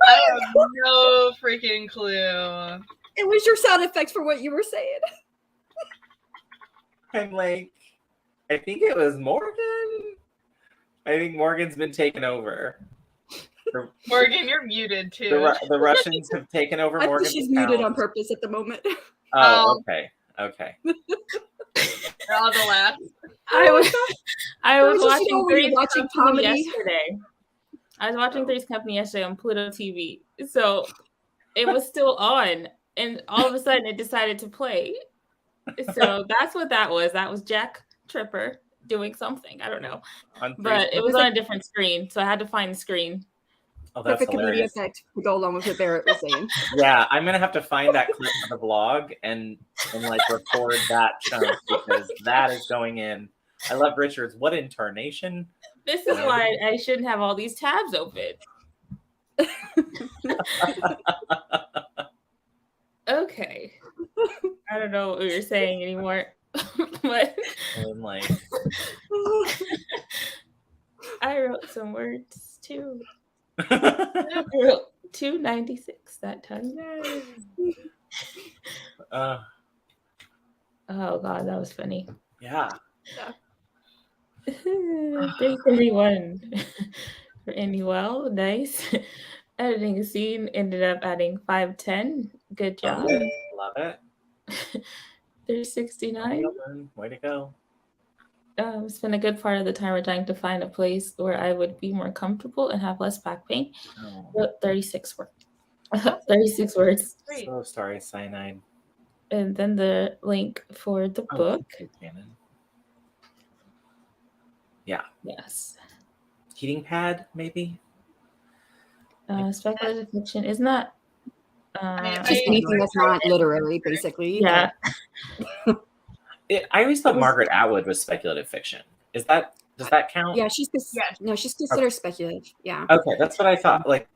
I have no freaking clue. It was your sound effects for what you were saying. I'm like, I think it was Morgan. I think Morgan's been taken over. Morgan, you're muted too. The Russians have taken over I Morgan's think she's account. muted on purpose at the moment. Oh, okay. They're all the last. I was watching comedy yesterday. I was watching Three's Company yesterday on Pluto TV. So it was still on, and all of a sudden it decided to play. So that's what that was. That was Jack Tripper doing something. I don't know. On But three. it was on a different screen, so I had to find the screen. Oh, that's Perfect media hilarious. effect to go along with what Barrett was saying. Yeah, I'm gonna have to find that clip of the vlog and like record that chunk because that is going in. I love Richard's. What in tarnation? This is why I shouldn't have all these tabs open. Okay. I don't know what you're saying anymore. But And like I wrote some words too. I wrote 296 that time. uh, Oh god, that was funny. yeah. 331 for Annuel. Nice. Editing a scene ended up adding 510. Good job. Love it. 369. Way to go. Spent a good part of the time trying to find a place where I would be more comfortable and have less back pain. Oh, Wrote 36 words. 36 words. so sorry, Cyanide. And then the link for the book. Okay, Shannon. Yeah. Yes. Heating pad, maybe? Speculative fiction is not. Just anything that's not literary, basically. Yeah. I always thought Margaret Atwood was speculative fiction. Does that count? Yeah, she's considered speculative. Yeah. Okay, that's what I thought. Like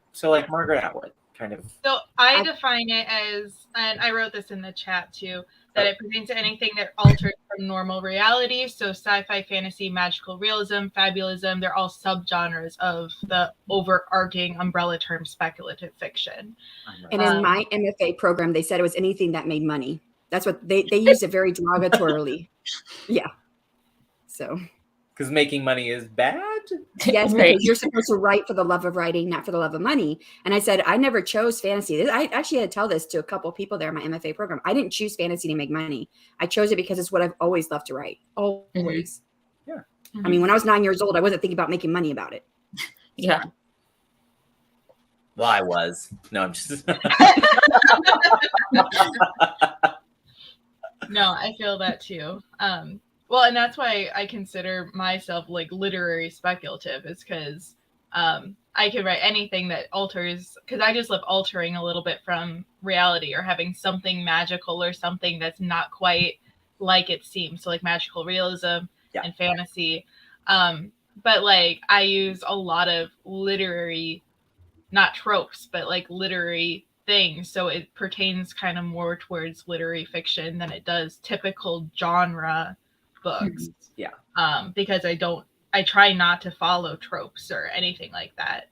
Margaret Atwood, kind of. So I define it as, and I wrote this in the chat too, that it pertains to anything that alters from normal reality. So sci-fi, fantasy, magical realism, fabulism, they're all subgenres of the overarching umbrella term speculative fiction. And in my MFA program, they said it was anything that made money. That's what they used it very derogatorily. Yeah. So. Because making money is bad? Yes, because you're supposed to write for the love of writing, not for the love of money. And I said, I never chose fantasy. I actually had to tell this to a couple of people there in my MFA program. I didn't choose fantasy to make money. I chose it because it's what I've always loved to write. Always. Mm-hmm. Yeah. I mean, when I was 9 years old, I wasn't thinking about making money about it. Yeah. Well, I was. No, I'm just. No, I feel that too. Well, and that's why I consider myself like literary speculative, is because I could write anything that alters, because I just love altering a little bit from reality or having something magical or something that's not quite like it seems. So like magical realism and fantasy. But like I use a lot of literary, not tropes, but like literary things. So it pertains kind of more towards literary fiction than it does typical genre books. Yeah. Because I try not to follow tropes or anything like that.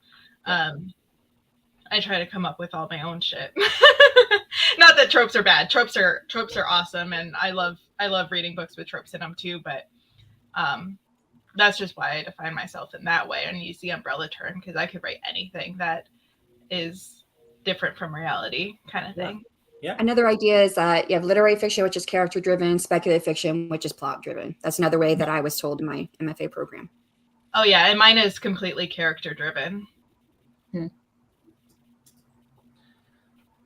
I try to come up with all my own shit. Not that tropes are bad. Tropes are awesome, and I love reading books with tropes in them too, but that's just why I define myself in that way and use the umbrella term, because I could write anything that is different from reality kind of thing. Yeah. Another idea is that you have literary fiction, which is character driven, speculative fiction, which is plot driven. That's another way that I was told in my MFA program. Oh yeah, and mine is completely character driven.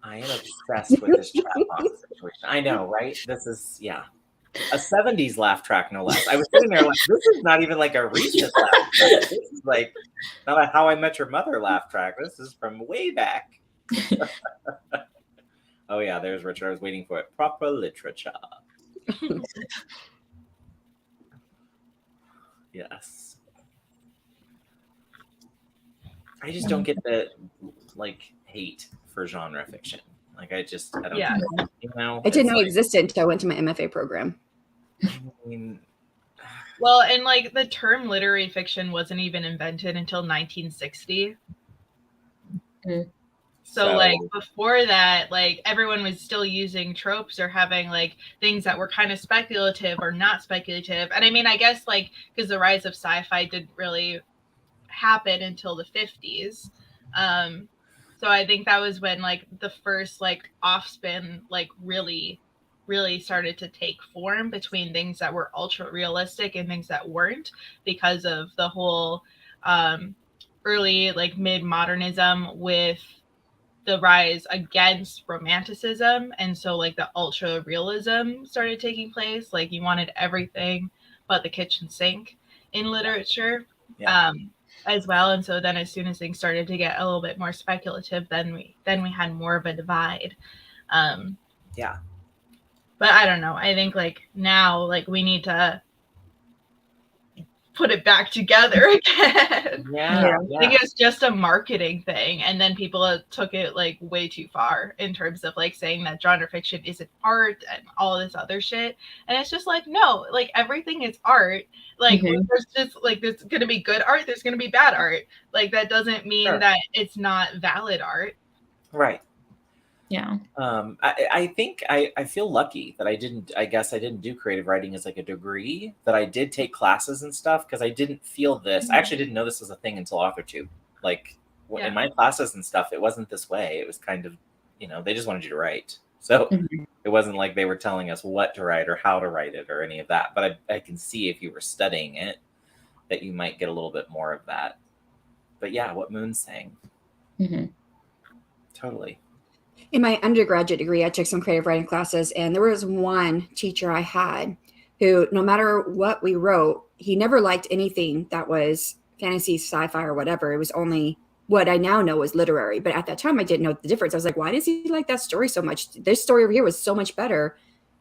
I am obsessed with this chat box situation. I know, right? This is a 70s laugh track, no less. I was sitting there like, this is not even like a recent laugh track. This is like not a How I Met Your Mother laugh track. This is from way back. Oh yeah, there's Richard. I was waiting for it. Proper literature. Yes. I just don't get the hate for genre fiction. I don't know. I didn't know it existed until I went to my MFA program. I mean, well, and like the term literary fiction wasn't even invented until 1960. So like before that, like everyone was still using tropes or having like things that were kind of speculative or not speculative. And I mean, I guess like because the rise of sci-fi didn't really happen until the 50s. So I think that was when like the first like off-spin like really started to take form between things that were ultra realistic and things that weren't, because of the whole early like mid-modernism with the rise against romanticism. And so like the ultra realism started taking place. Like you wanted everything but the kitchen sink in literature. Yeah. As well. And so then as soon as things started to get a little bit more speculative, then we had more of a divide. Yeah. But I don't know. I think like now, like we need to put it back together again. Yeah. I think it's just a marketing thing, and then people took it like way too far in terms of like saying that genre fiction isn't art and all this other shit. And it's just like, no, like everything is art. Like there's just like there's gonna be good art, there's gonna be bad art. Like that doesn't mean that it's not valid art. Right. Yeah. I think I feel lucky that I didn't do creative writing as like a degree, that I did take classes and stuff, because I didn't feel this. I actually didn't know this was a thing until AuthorTube. Like in my classes and stuff, it wasn't this way. It was kind of, they just wanted you to write. So it wasn't like they were telling us what to write or how to write it or any of that. But I can see if you were studying it that you might get a little bit more of that. But yeah, what Moon's saying. Totally. In my undergraduate degree, I took some creative writing classes, and there was one teacher I had who, no matter what we wrote, he never liked anything that was fantasy, sci-fi, or whatever. It was only what I now know was literary. But at that time, I didn't know the difference. I was like, why does he like that story so much? This story over here was so much better,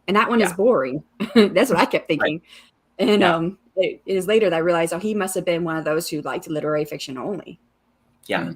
and that one is boring. That's what I kept thinking. Right. And it is later that I realized, he must have been one of those who liked literary fiction only. Yeah.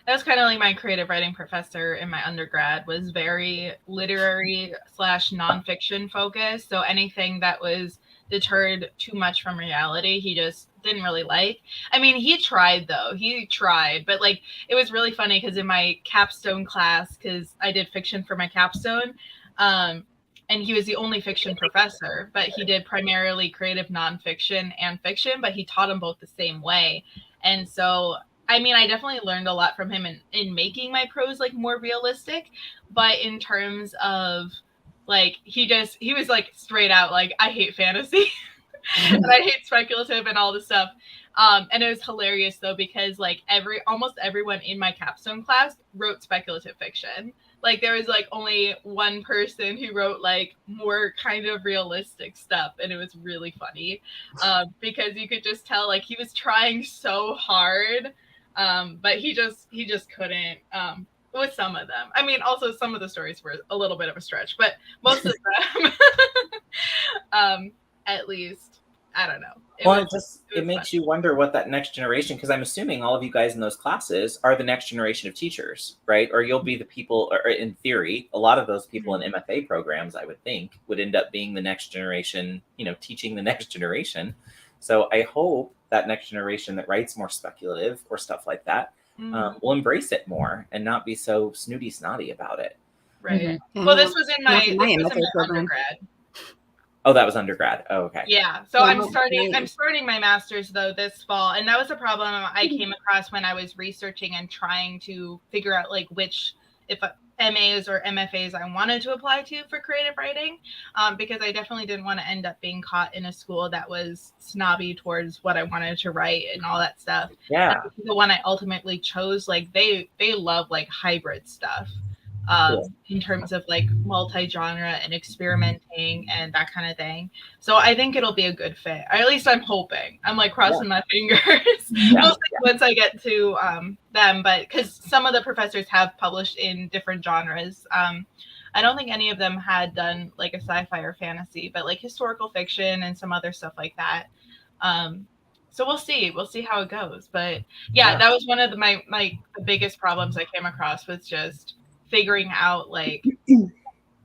That was kind of like my creative writing professor in my undergrad was very literary / nonfiction focused. So anything that was deterred too much from reality, he just didn't really like. I mean, he tried, but like it was really funny because in my capstone class, because I did fiction for my capstone, and he was the only fiction professor, but he did primarily creative nonfiction and fiction, but he taught them both the same way. And so I mean, I definitely learned a lot from him in making my prose like more realistic, but in terms of like, he was like straight out like, I hate fantasy and I hate speculative and all this stuff. And it was hilarious though, because like almost everyone in my capstone class wrote speculative fiction. Like there was like only one person who wrote like more kind of realistic stuff, and it was really funny because you could just tell like he was trying so hard. But he just couldn't with some of them. I mean, also some of the stories were a little bit of a stretch, but most of them, at least, I don't know. It makes you wonder what that next generation, because I'm assuming all of you guys in those classes are the next generation of teachers, right? Or you'll be the people, or in theory, a lot of those people in MFA programs, I would think, would end up being the next generation, teaching the next generation. So I hope that next generation that writes more speculative or stuff like that will embrace it more and not be so snooty snotty about it. Right. Well, this was in my undergrad. Oh, that was undergrad. Oh, okay. Yeah. So I'm starting my master's though this fall, and that was a problem I came across when I was researching and trying to figure out like which MAs or MFAs I wanted to apply to for creative writing, because I definitely didn't want to end up being caught in a school that was snobby towards what I wanted to write and all that stuff. Yeah. The one I ultimately chose, like they love like hybrid stuff. In terms of like multi-genre and experimenting and that kind of thing. So I think it'll be a good fit. Or at least I'm hoping. I'm like crossing my fingers. Mostly once I get to them, but because some of the professors have published in different genres. I don't think any of them had done like a sci-fi or fantasy, but like historical fiction and some other stuff like that. So we'll see how it goes. But yeah. That was one of the biggest problems I came across, was just figuring out like,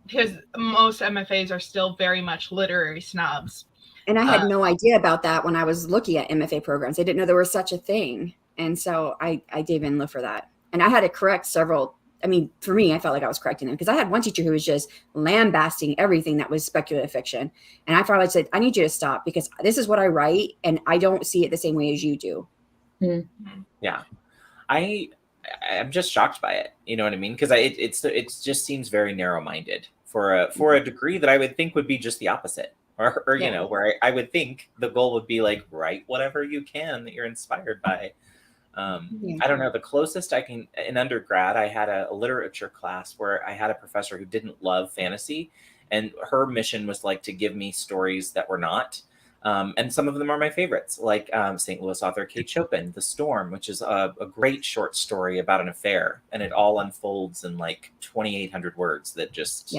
because most MFAs are still very much literary snobs. And I had no idea about that when I was looking at MFA programs. I didn't know there was such a thing. And so I didn't even look for that. And I had to correct several. I mean, for me, I felt like I was correcting them because I had one teacher who was just lambasting everything that was speculative fiction. And I finally said, I need you to stop because this is what I write and I don't see it the same way as you do. Mm-hmm. Yeah. I'm just shocked by it. You know what I mean? Because it just seems very narrow-minded for a degree that I would think would be just the opposite, or where I would think the goal would be like, write whatever you can that you're inspired by. I don't know. The closest I can in undergrad, I had a literature class where I had a professor who didn't love fantasy, and her mission was like to give me stories that were not. And some of them are my favorites, like St. Louis author Kate Chopin, The Storm, which is a great short story about an affair, and it all unfolds in like 2,800 words that just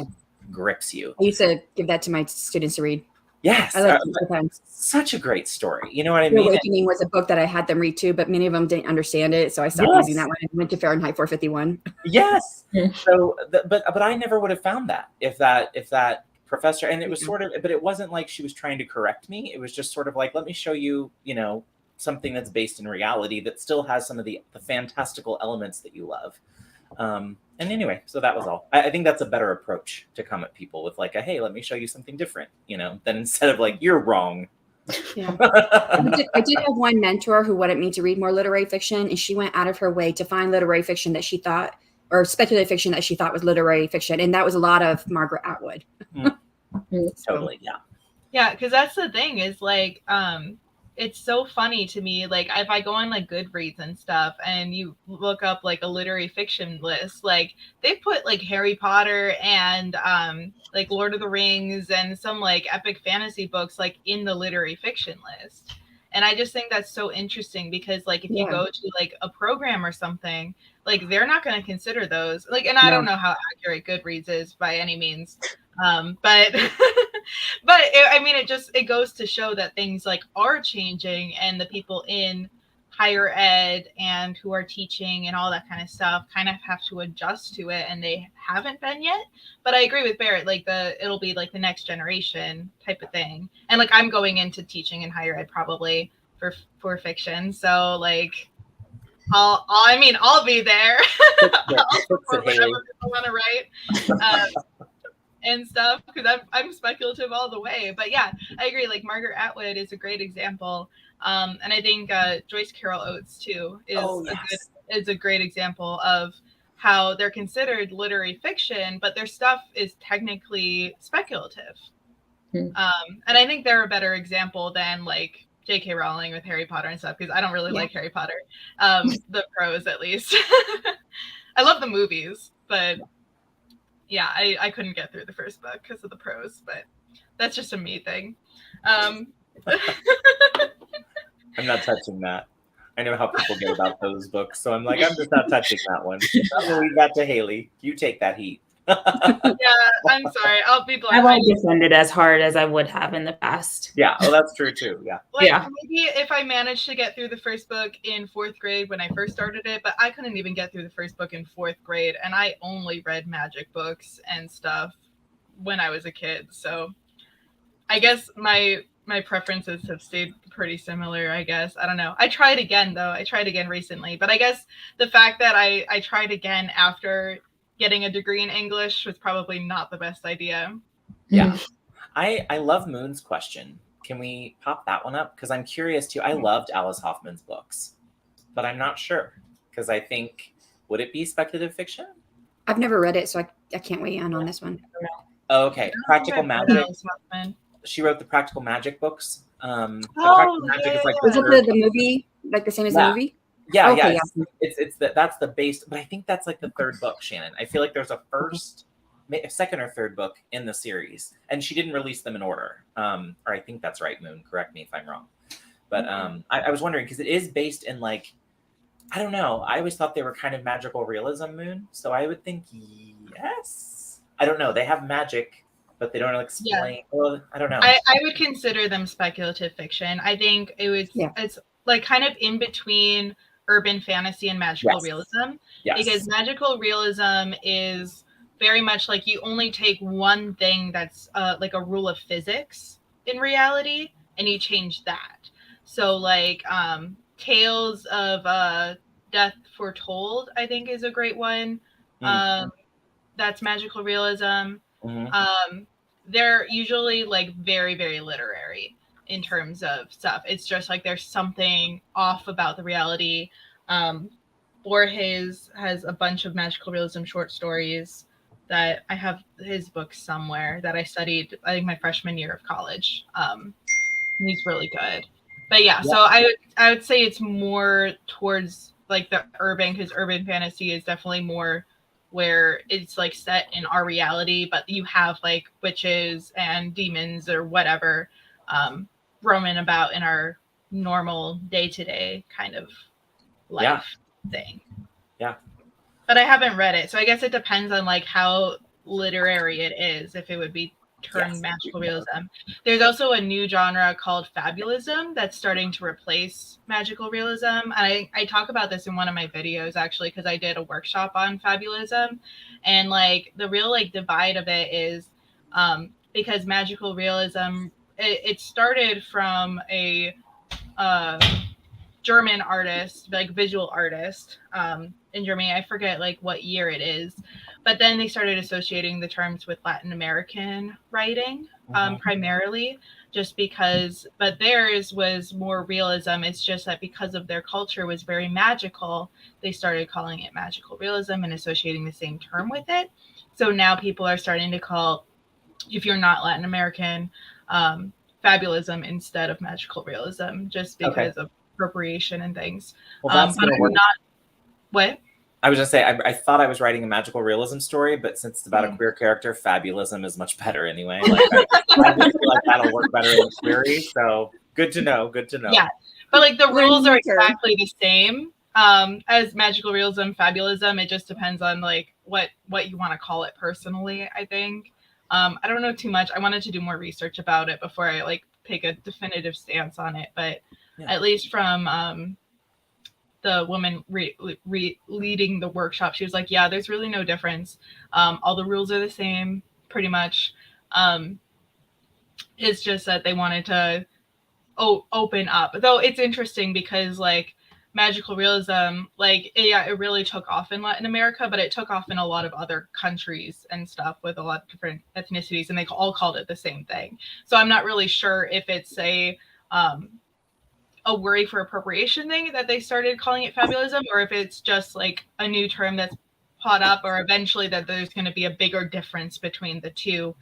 grips you. I used to give that to my students to read. Yes, I like it sometimes. Such a great story. You know what I The mean? Awakening was a book that I had them read too, but many of them didn't understand it, so I stopped using that one and went to Fahrenheit 451. Yes. So, but I never would have found that if that professor, and it was sort of, but it wasn't like she was trying to correct me. It was just sort of like, let me show you, you know, something that's based in reality that still has some of the fantastical elements that you love. And anyway, so that was all. I think that's a better approach to come at people with like hey, let me show you something different, you know, than instead of like, you're wrong. Yeah. I did have one mentor who wanted me to read more literary fiction, and she went out of her way to find literary fiction that she thought, or speculative fiction that she thought was literary fiction. And that was a lot of Margaret Atwood. Totally. Yeah. Yeah. Because that's the thing is like, it's so funny to me. Like if I go on like Goodreads and stuff and you look up like a literary fiction list, like they put like Harry Potter and like Lord of the Rings and some like epic fantasy books like in the literary fiction list. And I just think that's so interesting because like if you go to like a program or something, like they're not going to consider those. Like, and I don't know how accurate Goodreads is by any means. But I mean, it goes to show that things like are changing, and the people in higher ed and who are teaching and all that kind of stuff kind of have to adjust to it, and they haven't been yet. But I agree with Barrett, like it'll be like the next generation type of thing. And like I'm going into teaching in higher ed probably for fiction, so like I'll be there. I'll support whatever people want to write. And stuff, because I'm speculative all the way. But yeah, I agree. Like Margaret Atwood is a great example, and I think Joyce Carol Oates too is a great example of how they're considered literary fiction, but their stuff is technically speculative. And I think they're a better example than like J.K. Rowling with Harry Potter and stuff, because I don't really like Harry Potter, the prose at least. I love the movies, but yeah, I couldn't get through the first book because of the prose, but that's just a me thing. I'm not touching that. I know how people get about those books, so I'm like, I'm just not touching that one. I'm gonna leave that to Haley. You take that heat. Yeah, I'm sorry. I'll be blunt. I won't defend it as hard as I would have in the past. Yeah, well, that's true too. Yeah. Like, maybe if I managed to get through the first book in 4th grade when I first started it, but I couldn't even get through the first book in 4th grade, and I only read magic books and stuff when I was a kid. So I guess my preferences have stayed pretty similar, I guess. I don't know. I tried again, though. I tried again recently. But I guess the fact that I tried again after getting a degree in English was probably not the best idea. Yeah. I love Moon's question. Can we pop that one up? Because I'm curious too. I loved Alice Hoffman's books, but I'm not sure because I think, would it be speculative fiction? I've never read it, so I can't weigh in on this one. Okay. Practical Magic. She wrote the Practical Magic books. Practical Magic is like was it the movie, like the same as the movie? Yeah, okay, It's that's the base, but I think that's like the 3rd book, Shannon. I feel like there's a 2nd or 3rd book in the series, and she didn't release them in order. Or I think that's right, Moon. Correct me if I'm wrong. But I was wondering because it is based in like, I don't know. I always thought they were kind of magical realism, Moon. So I would think yes. I don't know. They have magic, but they don't explain. Yeah. Well, I don't know. I would consider them speculative fiction. I think it's like kind of in between urban fantasy and magical realism. Yes. Because magical realism is very much like you only take one thing that's like a rule of physics in reality and you change that. So like Tales of Death Foretold, I think is a great one. That's magical realism. They're usually like very, very literary in terms of stuff. It's just like there's something off about the reality. Borges has a bunch of magical realism short stories that I have his books somewhere that I studied, I think my freshman year of college. He's really good. But yeah, so I would say it's more towards like the urban, because urban fantasy is definitely more where it's like set in our reality, but you have like witches and demons or whatever. roaming about in our normal day-to-day kind of life thing. Yeah. But I haven't read it, so I guess it depends on like how literary it is, if it would be termed magical realism. There's also a new genre called fabulism that's starting to replace magical realism. And I talk about this in one of my videos actually, because I did a workshop on fabulism, and like the real like divide of it is because magical realism it started from a German artist, like visual artist in Germany. I forget like what year it is, but then they started associating the terms with Latin American writing primarily, just because, but theirs was more realism. It's just that because of their culture was very magical, they started calling it magical realism and associating the same term with it. So now people are starting to call, if you're not Latin American, fabulism instead of magical realism, just because of appropriation and things. Well, that's but I'm not. What? I was just say I thought I was writing a magical realism story, but since it's about a queer character, fabulism is much better anyway. Like, I just feel like that'll work better in the query. So good to know. Good to know. Yeah, but like the rules are exactly the same as magical realism, fabulism. It just depends on like what you want to call it personally, I think. I don't know too much. I wanted to do more research about it before I like take a definitive stance on it, but at least from the woman leading the workshop, she was like, yeah, there's really no difference. All the rules are the same pretty much. It's just that they wanted to open up, though. It's interesting because like magical realism, like it really took off in Latin America, but it took off in a lot of other countries and stuff with a lot of different ethnicities, and they all called it the same thing. So I'm not really sure if it's a worry for appropriation thing that they started calling it fabulism, or if it's just like a new term that's popped up, or eventually that there's going to be a bigger difference between the two.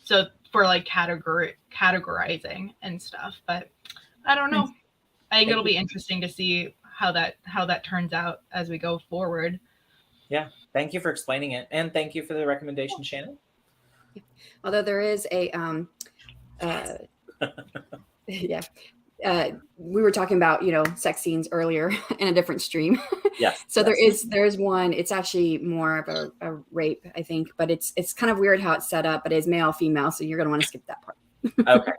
So for like categorizing and stuff, but I don't know. I think it'll be interesting to see how that turns out as we go forward. Yeah. Thank you for explaining it. And thank you for the recommendation, Shannon. Although there is a, we were talking about, sex scenes earlier in a different stream. Yes. So there's one, it's actually more of a rape, I think, but it's kind of weird how it's set up, but it's male, female. So you're going to want to skip that part. Okay.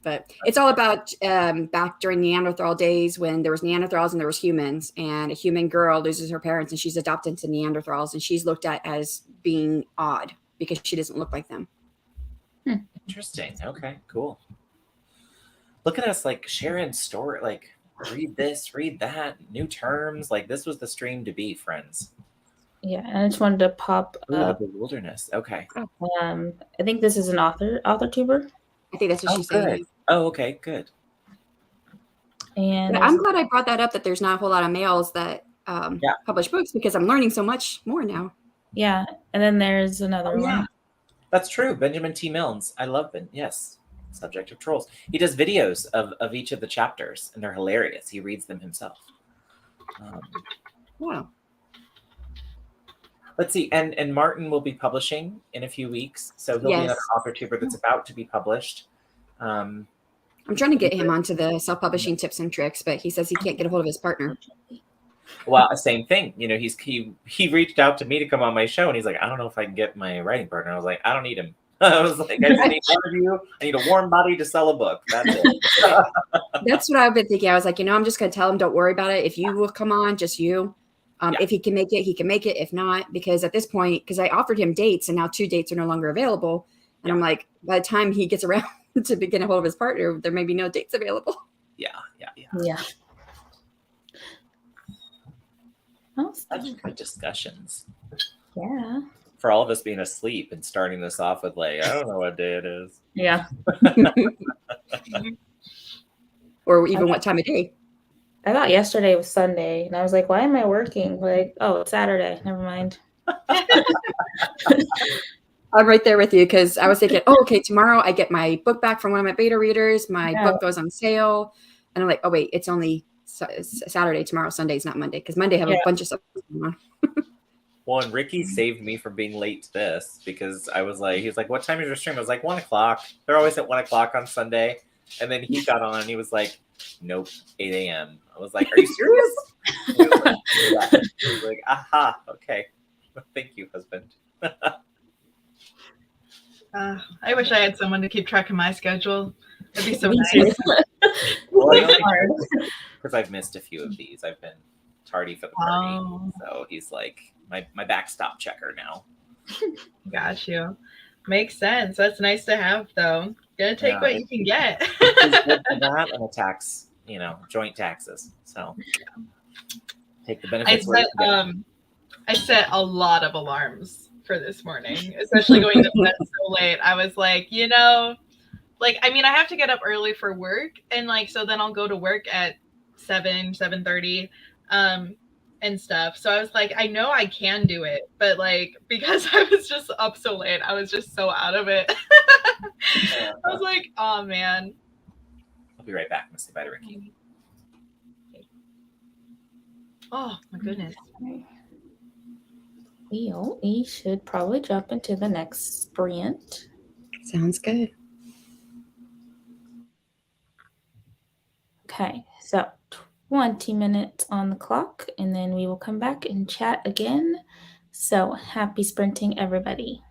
But it's all about back during Neanderthal days when there was Neanderthals and there was humans, and a human girl loses her parents and she's adopted into Neanderthals, and she's looked at as being odd because she doesn't look like them. Interesting. Okay, cool. Look at us like sharing story, like read this, read that, new terms. Like this was the stream to be, friends. Yeah, and I just wanted to pop up the wilderness. Okay. I think this is an author tuber. I think that's what she's saying. Oh, okay, good. And I'm glad I brought that up, that there's not a whole lot of males that publish books, because I'm learning so much more now. Yeah, and then there's another one. Yeah, that's true. Benjamin T. Milnes. I love Ben. Yes, Subject of Trolls. He does videos of each of the chapters, and they're hilarious. He reads them himself. Wow. Let's see, and Martin will be publishing in a few weeks, so he'll be another author tuber that's about to be published. I'm trying to get him onto the self-publishing tips and tricks, but he says he can't get a hold of his partner. Well, same thing. He reached out to me to come on my show, and he's like, I don't know if I can get my writing partner. I was like, I don't need him. I was like, I just need one of you. I need a warm body to sell a book. That's it. That's what I've been thinking. I was like, I'm just going to tell him, don't worry about it. If you will come on, just you. If he can make it, he can make it. If not, because at this point, because I offered him dates and now 2 dates are no longer available. And I'm like, by the time he gets around to begin a hold of his partner, there may be no dates available. Yeah. Such good discussions. Yeah. For all of us being asleep and starting this off with like, I don't know what day it is. Yeah. Or even what time of day. I thought yesterday was Sunday, and I was like, why am I working? Like, oh, it's Saturday. Never mind. I'm right there with you, because I was thinking, okay, tomorrow I get my book back from one of my beta readers. My book goes on sale. And I'm like, oh, wait, it's only Saturday tomorrow. Sunday's not Monday, because Monday I have a bunch of stuff going on. Well, and Ricky saved me from being late to this because I was like, he was like, "What time is your stream?" I was like, 1:00. They're always at 1:00 on Sunday. And then he got on and he was like, "Nope, 8 a.m." I was like, "Are you serious?" He was like, "Yeah." He was like, "Aha, okay. Thank you, husband." I wish I had someone to keep track of my schedule. That'd be so Me nice. too. Well, I It's know hard. because I've missed a few of these. I've been tardy for the party. Oh, So he's like my backstop checker now. got you. Makes sense. That's nice to have, though. Gonna take Yeah. what you can get. He's good for that and a tax, joint taxes. So take the benefits. I set a lot of alarms for this morning, especially going to bed so late. I was like, I have to get up early for work, and so then I'll go to work at 7:30, and stuff. So I was like, I know I can do it, but because I was just up so late, I was just so out of it. I was like, oh man. I'll be right back. I'm gonna say bye to Ricky. Oh my goodness. We should probably jump into the next sprint. Sounds good. Okay, so 20 minutes on the clock, and then we will come back and chat again. So happy sprinting, everybody.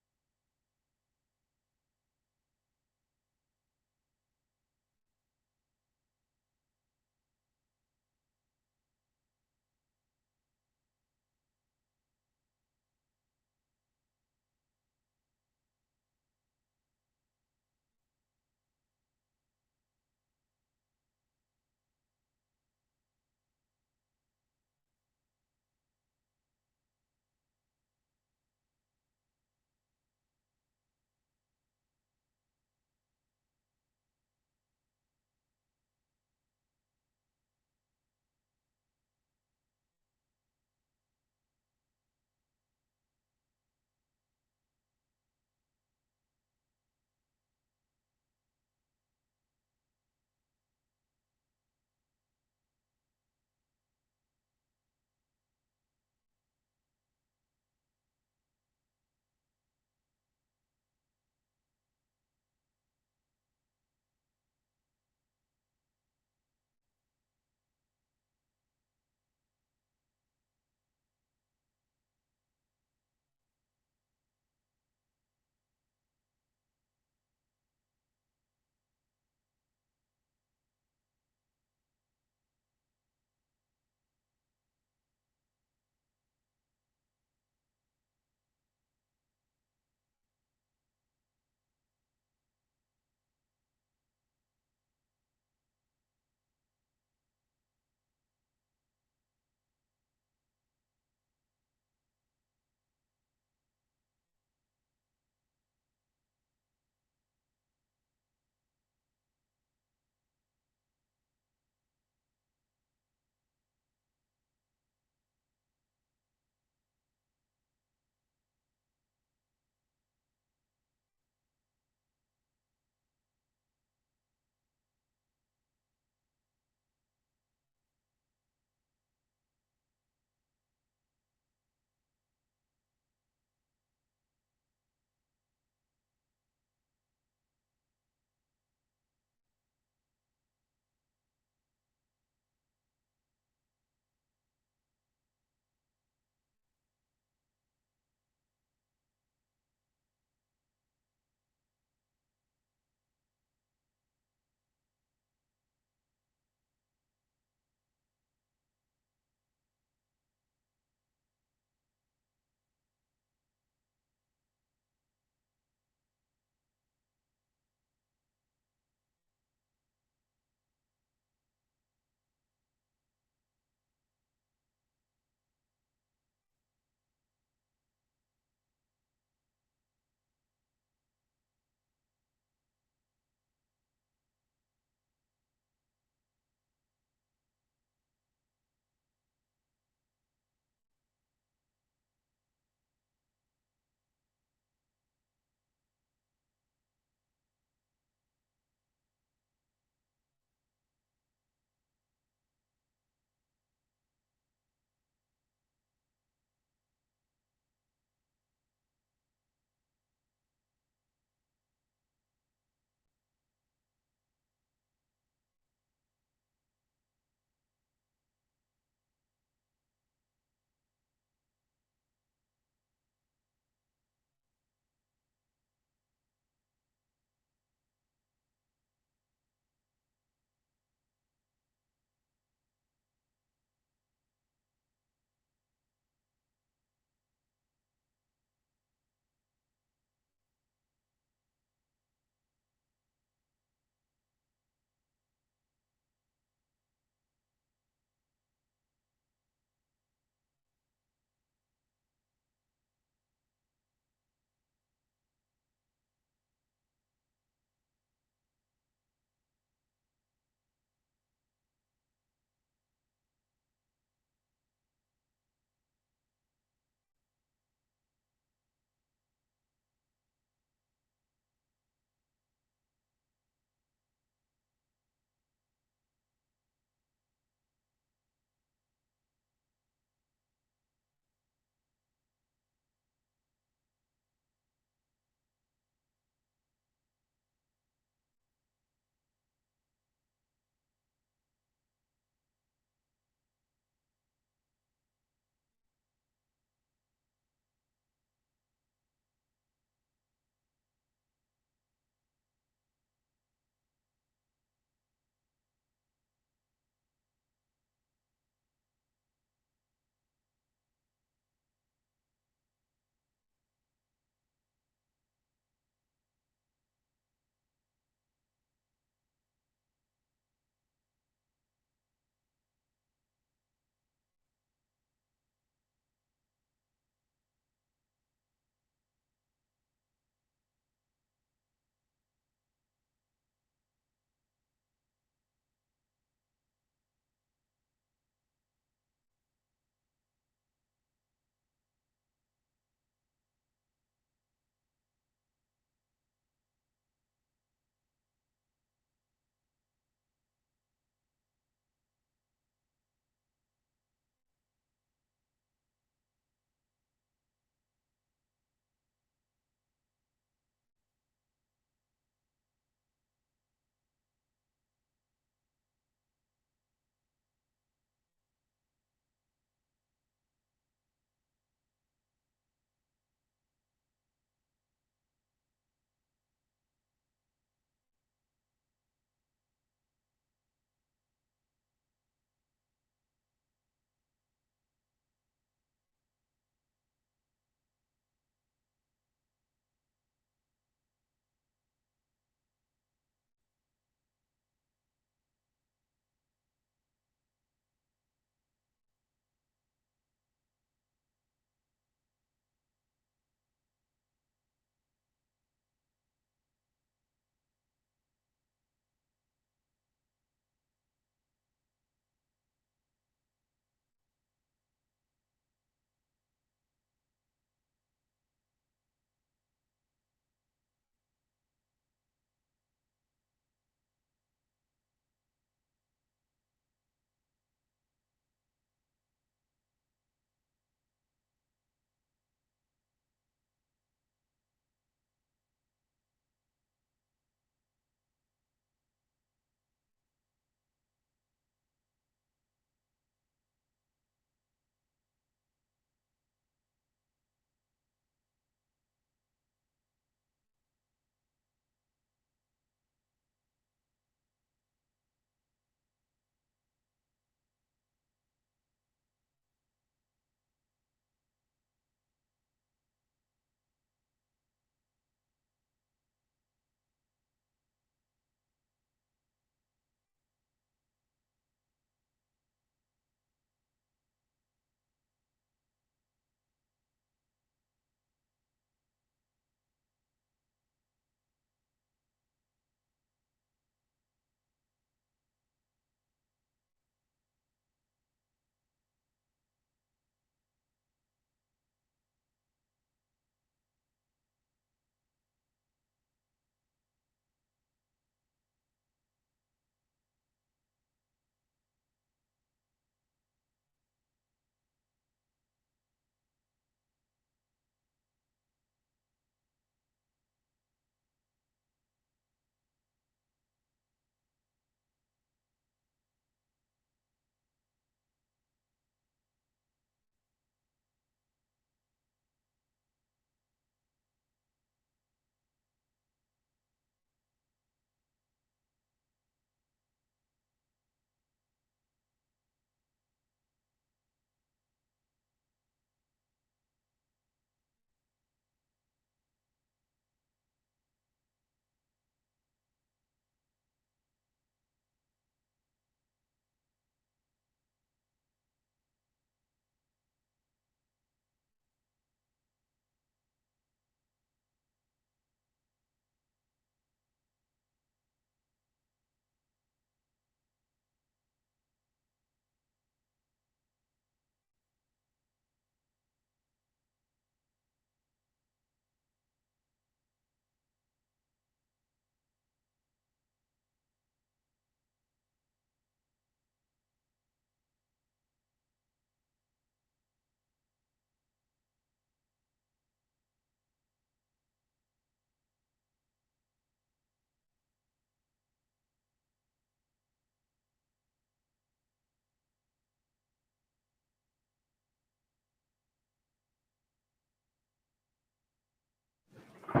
Yay!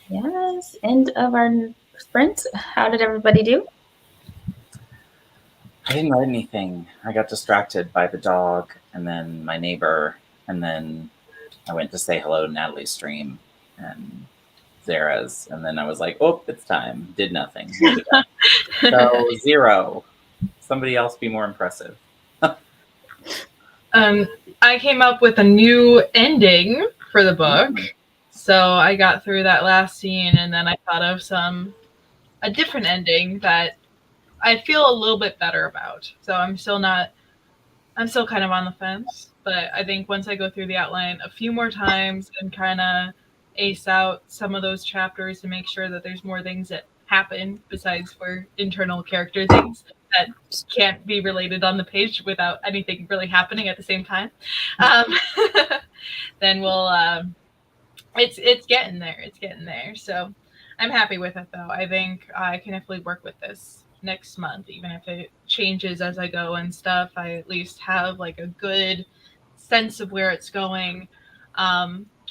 Yes, end of our sprint. How did everybody do? I didn't write anything. I got distracted by the dog and then my neighbor, and then I went to say hello to Natalie's stream and Zara's, and then I was like, oh, it's time. Did nothing. So 0. Somebody else be more impressive. I came up with a new ending for the book. So I got through that last scene, and then I thought of a different ending that I feel a little bit better about. So I'm still kind of on the fence, but I think once I go through the outline a few more times and kind of ace out some of those chapters to make sure that there's more things that happen besides for internal character things that can't be related on the page without anything really happening at the same time, then we'll it's getting there. It's getting there. So I'm happy with it, though. I think I can definitely work with this next month, even if it changes as I go and stuff. I at least have like a good sense of where it's going,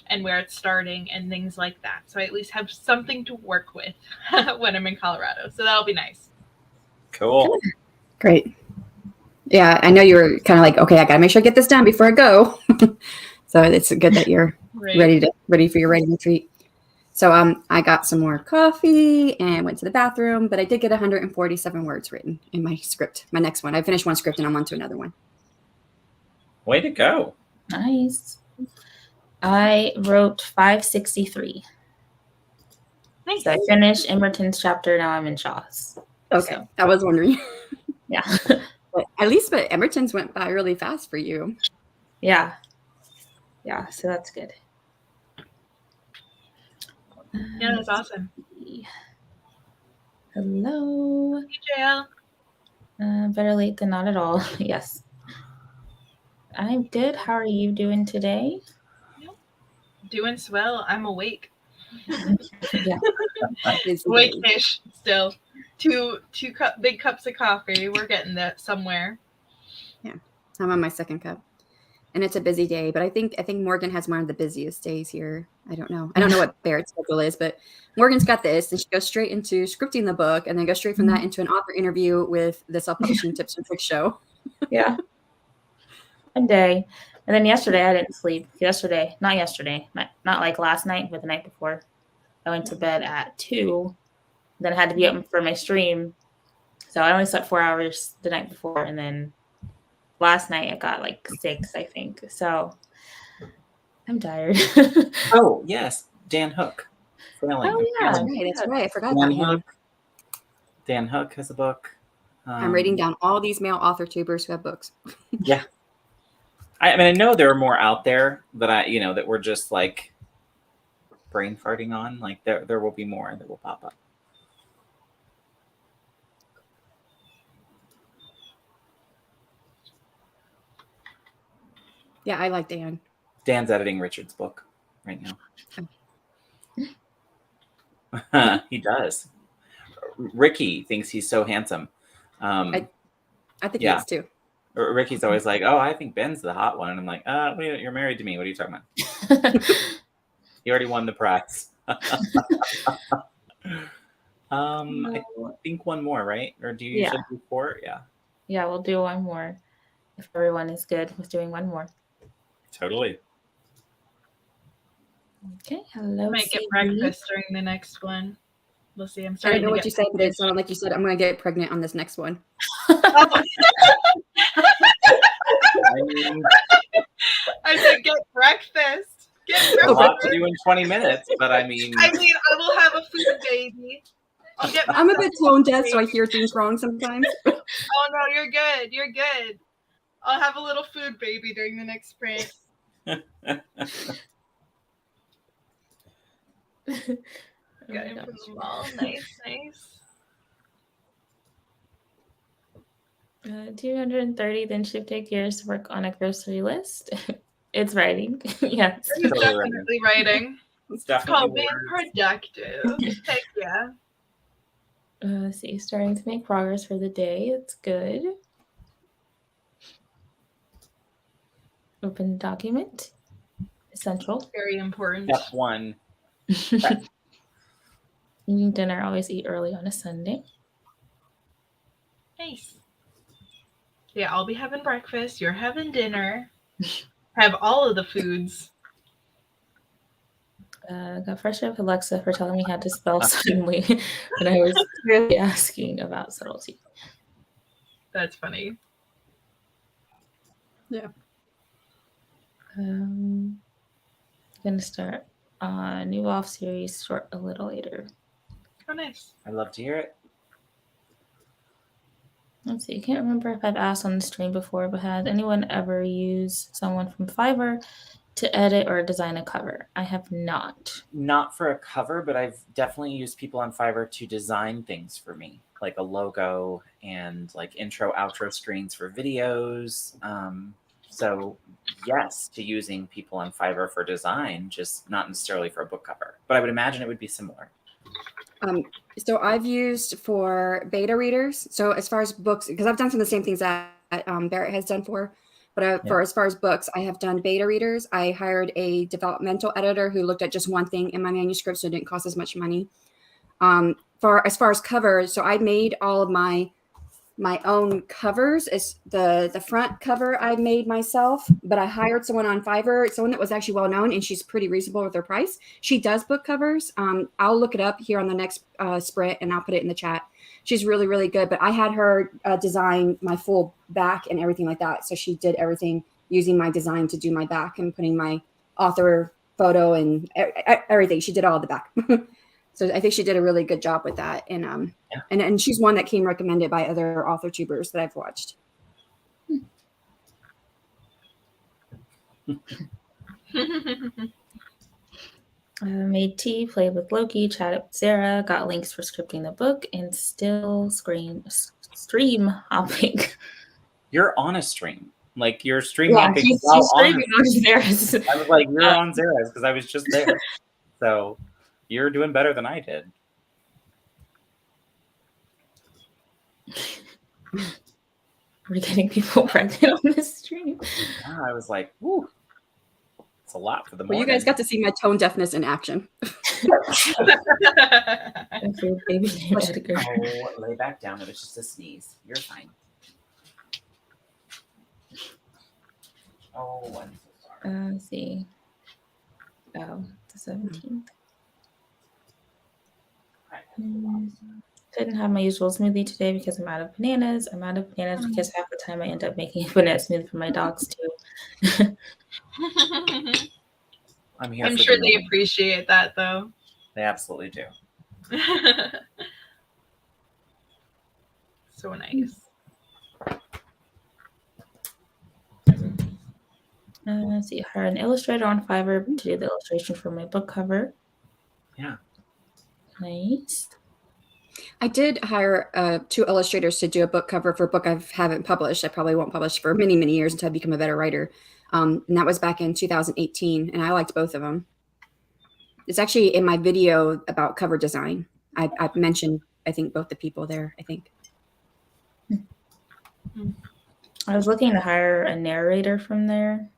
and where it's starting and things like that. So I at least have something to work with when I'm in Colorado. So that'll be nice. Cool. Great. Yeah, I know you were kind of like, okay, I gotta make sure I get this done before I go. So it's good that you're ready for your writing retreat. So I got some more coffee and went to the bathroom, but I did get 147 words written in my script. My next one. I finished one script and I'm on to another one. Way to go. Nice. I wrote 563. Nice. So I finished Emerton's chapter. Now I'm in Shaw's. Okay, So, I was wondering. yeah. But at least Emerton's went by really fast for you. Yeah. Yeah, so that's good. Yeah, that's awesome. Hello. Hey, JL. Better late than not at all. Yes. I'm good. How are you doing today? Doing swell. I'm awake. Yeah. Awake-ish still. Two big cups of coffee. We're getting that somewhere. Yeah, I'm on my second cup, and it's a busy day. But I think Morgan has one of the busiest days here. I don't know what Barrett's schedule is, but Morgan's got this, and she goes straight into scripting the book, and then goes straight from that into an author interview with the Self-Publishing Tips and Tricks show. Yeah. One day. And then yesterday I didn't sleep. Not like last night, but the night before. I went to bed at 2. Then I had to be up for my stream. So I only slept 4 hours the night before. And then last night I got like 6, I think. So I'm tired. Oh, yes. Dan Hook. Failing. Oh, yeah. That's right. I forgot about him. Dan Hook has a book. I'm writing down all these male author tubers who have books. Yeah. I mean, I know there are more out there that we're just like brain farting on. Like there will be more that will pop up. Yeah, I like Dan. Dan's editing Richard's book right now. He does. Ricky thinks he's so handsome. I think he is too. Ricky's always like, "Oh, I think Ben's the hot one," and I'm like, "You're married to me. What are you talking about?" He already won the prize. I think one more, right? Or do you usually do 4? Yeah. Yeah, we'll do one more. If everyone is good with doing one more. Totally. Okay. Hello. I might get breakfast during the next one. We'll see. I'm I starting don't know to what you said, but it sounded like you said, I'm going to get pregnant on this next one. I said get breakfast. A lot to do in 20 minutes, but I mean, I will have a food baby. I'm a bit tone deaf, so I hear things wrong sometimes. Oh no, you're good. You're good. I'll have a little food baby during the next sprint. Got him from the mall. Nice. 230, then should take years to work on a grocery list. It's writing. Yes. It's definitely writing. It's It's called being productive. Heck yeah. Let's see, starting to make progress for the day. It's good. Open document. Essential. Very important. Step 1. Eating dinner. Always eat early on a Sunday. Nice. Yeah, I'll be having breakfast. You're having dinner. Have all of the foods. Got fresh up Alexa for telling me how to spell suddenly when I was clearly asking about subtlety. That's funny. Yeah. Gonna start a new off series short a little later. Oh, nice. I love to hear it. Let's see. I can't remember if I've asked on the stream before, but has anyone ever used someone from Fiverr to edit or design a cover? I have not. Not for a cover, but I've definitely used people on Fiverr to design things for me, like a logo and like intro, outro screens for videos. So yes, to using people on Fiverr for design, just not necessarily for a book cover. But I would imagine it would be similar. So I've used for beta readers. So as far as books, because I've done some of the same things that Barrett has done for as far as books, I have done beta readers. I hired a developmental editor who looked at just one thing in my manuscript, so it didn't cost as much money. As far as covers, so I made all of my own covers. Is the front cover I made myself, but I hired someone on Fiverr, someone that was actually well known, and she's pretty reasonable with her price. She does book covers. I'll look it up here on the next sprint, and I'll put it in the chat. She's really, really good. But I had her design my full back and everything like that. So she did everything using my design to do my back and putting my author photo and everything. She did all the back. So I think she did a really good job with that. And and she's one that came recommended by other author tubers that I've watched. Made tea, played with Loki, chatted with Sarah, got links for scripting the book, and still stream hopping. You're on a stream. Like you're stream Yeah, hopping. she's streaming on Sarah's. I was like, you're on Zara's because I was just there. So you're doing better than I did. We're getting people pregnant on this stream. Yeah, I was like, whoo. It's a lot for the morning. Well, you guys got to see my tone deafness in action. Baby Edgar. Oh, lay back down. It was just a sneeze. You're fine. Oh, I'm so sorry. Let's see. Oh, the 17th. Couldn't have my usual smoothie today because I'm out of bananas. I'm out of bananas because half the time I end up making a banana smoothie for my dogs too. I'm here. I'm sure they appreciate that, though. They absolutely do. So nice. Let's see. Hire an illustrator on Fiverr to do the illustration for my book cover. Yeah. Nice. I did hire 2 illustrators to do a book cover for a book I haven't published. I probably won't publish for many, many years until I become a better writer. And that was back in 2018, and I liked both of them. It's actually in my video about cover design. I've mentioned, I think, both the people there, I think. I was looking to hire a narrator from there,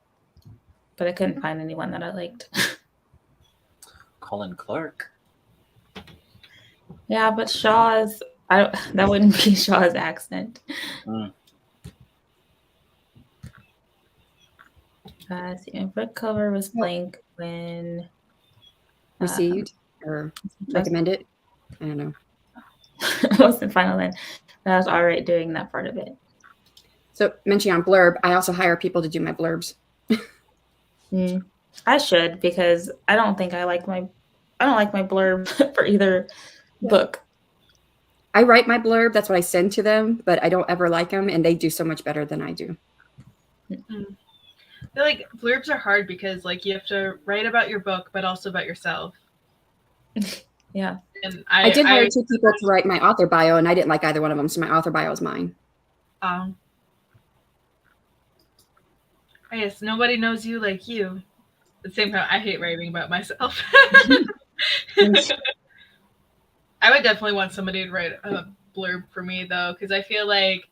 but I couldn't find anyone that I liked. Colin Clark. Yeah, but Shaw's, that wouldn't be Shaw's accent. See, my book cover was blank when Received or recommended? I don't know. I wasn't final then, but I was all right doing that part of it. So mentioning on blurb, I also hire people to do my blurbs. I should, because I don't like my blurb for either book. I write my blurb. That's what I send to them, but I don't ever like them, and they do so much better than I do. I feel like blurbs are hard because like you have to write about your book, but also about yourself. Yeah. And I did hire 2 people to write my author bio, and I didn't like either one of them, so my author bio is mine. I guess nobody knows you like you. At the same time, I hate writing about myself. I would definitely want somebody to write a blurb for me though, because I feel like,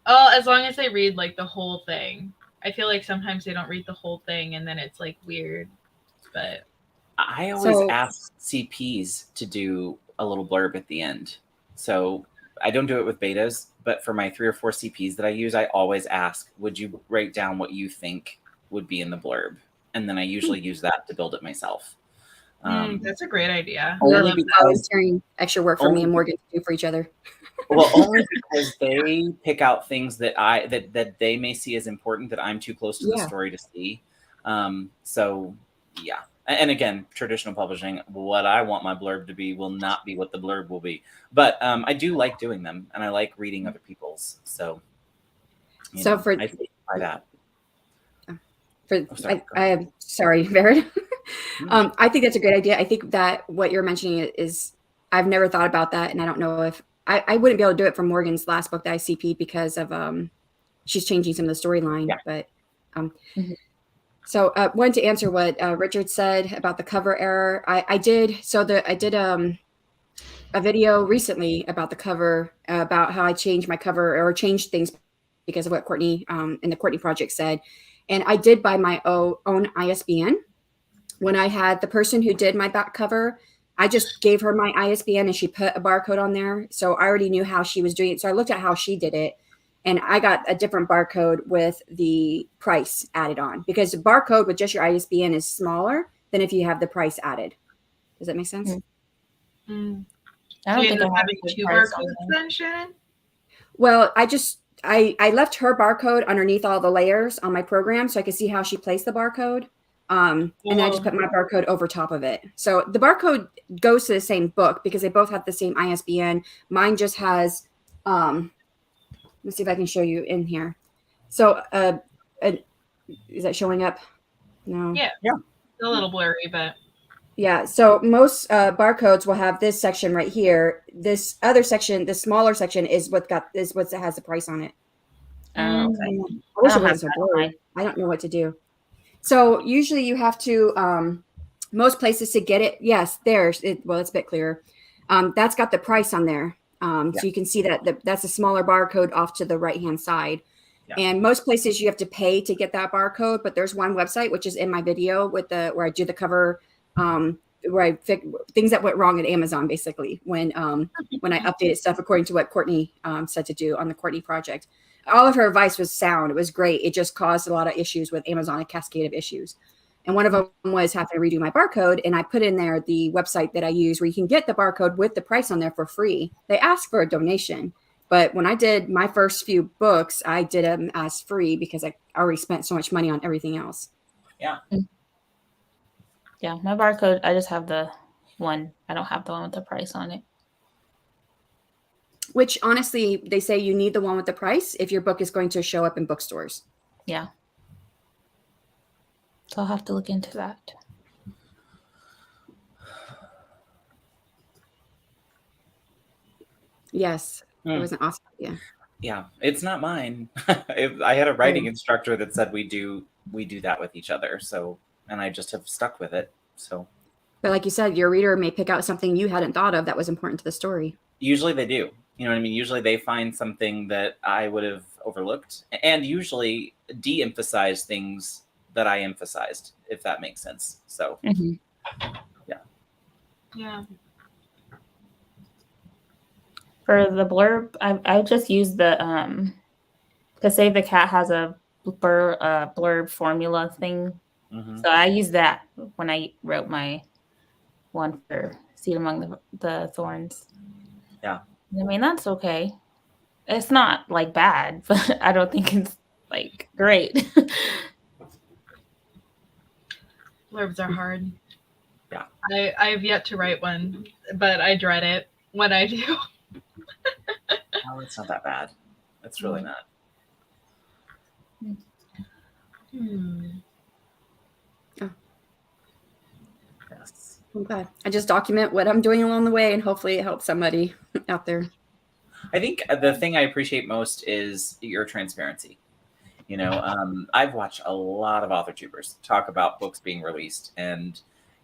oh, as long as they read like the whole thing. I feel like sometimes they don't read the whole thing and then it's like weird. But I always ask CPs to do a little blurb at the end. So I don't do it with betas, but for my 3 or 4 CPs that I use, I always ask, would you write down what you think would be in the blurb? And then I usually use that to build it myself. That's a great idea. Only because extra work for me and Morgan to do for each other. Well, only because they pick out things that that they may see as important that I'm too close to the story to see. So yeah. And again, traditional publishing, what I want my blurb to be will not be what the blurb will be. But I do like doing them, and I like reading other people's. So, I try that. I'm sorry, Barrett. I think that's a great idea. I think that what you're mentioning is I've never thought about that, and I don't know if I wouldn't be able to do it for Morgan's last book that I CP'd because of she's changing some of the storyline. Yeah. But so wanted to answer what Richard said about the cover error. I did a video recently about the cover, about how I changed my cover or changed things because of what Courtney in the Courtney Project said. And I did by my own ISBN. When I had the person who did my back cover, I just gave her my ISBN and she put a barcode on there. So I already knew how she was doing it. So I looked at how she did it. And I got a different barcode with the price added on, because the barcode with just your ISBN is smaller than if you have the price added. Does that make sense? I don't think I have 2 barcodes then, Shannon? Well, I left her barcode underneath all the layers on my program so I could see how she placed the barcode. And then I just put my barcode over top of it. So the barcode goes to the same book because they both have the same ISBN. Mine just has, let's see if I can show you in here. So is that showing up? No. Yeah. It's a little blurry, but. Yeah. So most barcodes will have this section right here. This other section, the smaller section, is what has the price on it. Okay. I wish it wasn't so blurry. I don't know what to do. So usually you have to, most places to get it. Yes, there's it. Well, it's a bit clearer. That's got the price on there. So you can see that that's a smaller barcode off to the right-hand side. Yeah. And most places you have to pay to get that barcode, but there's one website, which is in my video where I do the cover, where I fix things that went wrong at Amazon, basically, when I updated stuff according to what Courtney said to do on the Courtney project. All of her advice was sound. It was great. It just caused a lot of issues with Amazon, a cascade of issues. And one of them was having to redo my barcode. And I put in there the website that I use where you can get the barcode with the price on there for free. They ask for a donation. But when I did my first few books, I did them as free because I already spent so much money on everything else. Yeah. Yeah, my barcode, I just have the one. I don't have the one with the price on it. Which, honestly, they say you need the one with the price if your book is going to show up in bookstores. Yeah. So I'll have to look into that. Yes, it was an awesome idea. Yeah, it's not mine. I had a writing instructor that said we do that with each other. So, and I just have stuck with it. So, but like you said, your reader may pick out something you hadn't thought of that was important to the story. Usually they do. You know what I mean? Usually they find something that I would have overlooked, and usually de-emphasize things that I emphasized, if that makes sense. So, Yeah. For the blurb, I just use the to Save the Cat has a blurb formula thing. So I use that when I wrote my one for Seed Among the Thorns. Yeah. I mean, that's okay. It's not like bad, but I don't think it's like great. Blurbs are hard. Yeah. I've yet to write one, but I dread it when I do. Oh, it's not that bad. It's really not. Oh. Yes. I'm glad. I just document what I'm doing along the way, and hopefully it helps somebody out there. I think the thing I appreciate most is your transparency. I've watched a lot of author tubers talk about books being released, and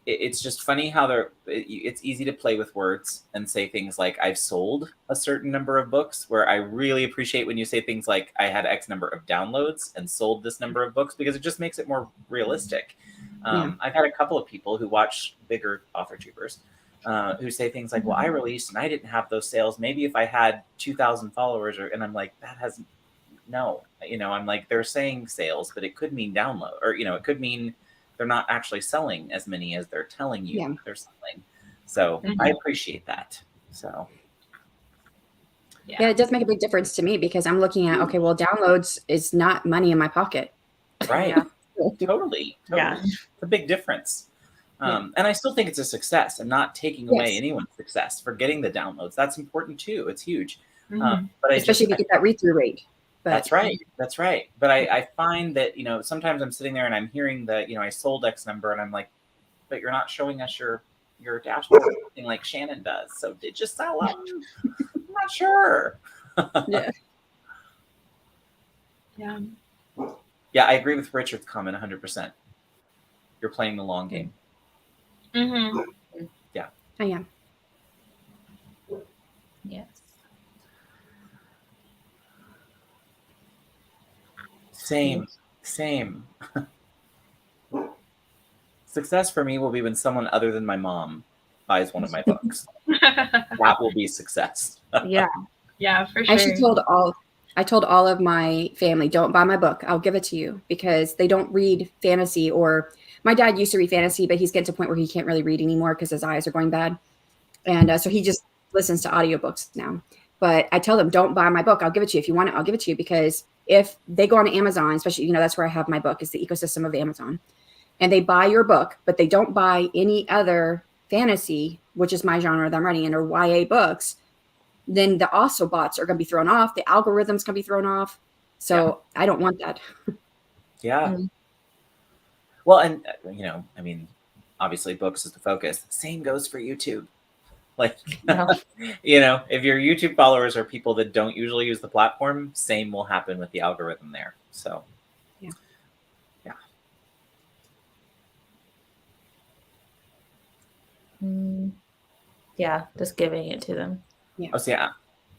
it's just funny how it's easy to play with words and say things like I've sold a certain number of books, where I really appreciate when you say things like I had X number of downloads and sold this number of books, because it just makes it more realistic. I've had a couple of people who watch bigger author tubers who say things like, well, I released and I didn't have those sales. Maybe if I had 2,000 followers, and I'm like, that has no, I'm like, they're saying sales, but it could mean download, or, it could mean they're not actually selling as many as they're telling you they're selling. So I appreciate that. So. Yeah, it does make a big difference to me, because I'm looking at, okay, well, downloads is not money in my pocket. Right. Totally. Yeah. It's a big difference. And I still think it's a success. I'm not taking away anyone's success for getting the downloads. That's important too. It's huge. But especially if you get that read-through rate. But, that's right. That's right. But I find that, sometimes I'm sitting there and I'm hearing that, I sold X number, and I'm like, but you're not showing us your dashboard thing like Shannon does. So did you sell it? I'm not sure. Yeah. Yeah. Yeah, I agree with Richard's comment 100%. You're playing the long game. Yeah. I am. Yes. Same. Success for me will be when someone other than my mom buys one of my books. That will be success. Yeah. Yeah, for sure. I told all of my family, don't buy my book. I'll give it to you, because they don't read fantasy. Or my dad used to read fantasy, but he's getting to a point where he can't really read anymore because his eyes are going bad. And so he just listens to audiobooks now. But I tell them, don't buy my book. I'll give it to you. If you want it, I'll give it to you. Because if they go on Amazon, especially, that's where I have my book, is the ecosystem of Amazon. And they buy your book, but they don't buy any other fantasy, which is my genre that I'm writing in, or YA books, then the also bots are going to be thrown off. The algorithm's going to be thrown off. So I don't want that. Yeah. Well, and, obviously books is the focus. Same goes for YouTube. Like, if your YouTube followers are people that don't usually use the platform, same will happen with the algorithm there. So, yeah, just giving it to them. Yeah. Oh, so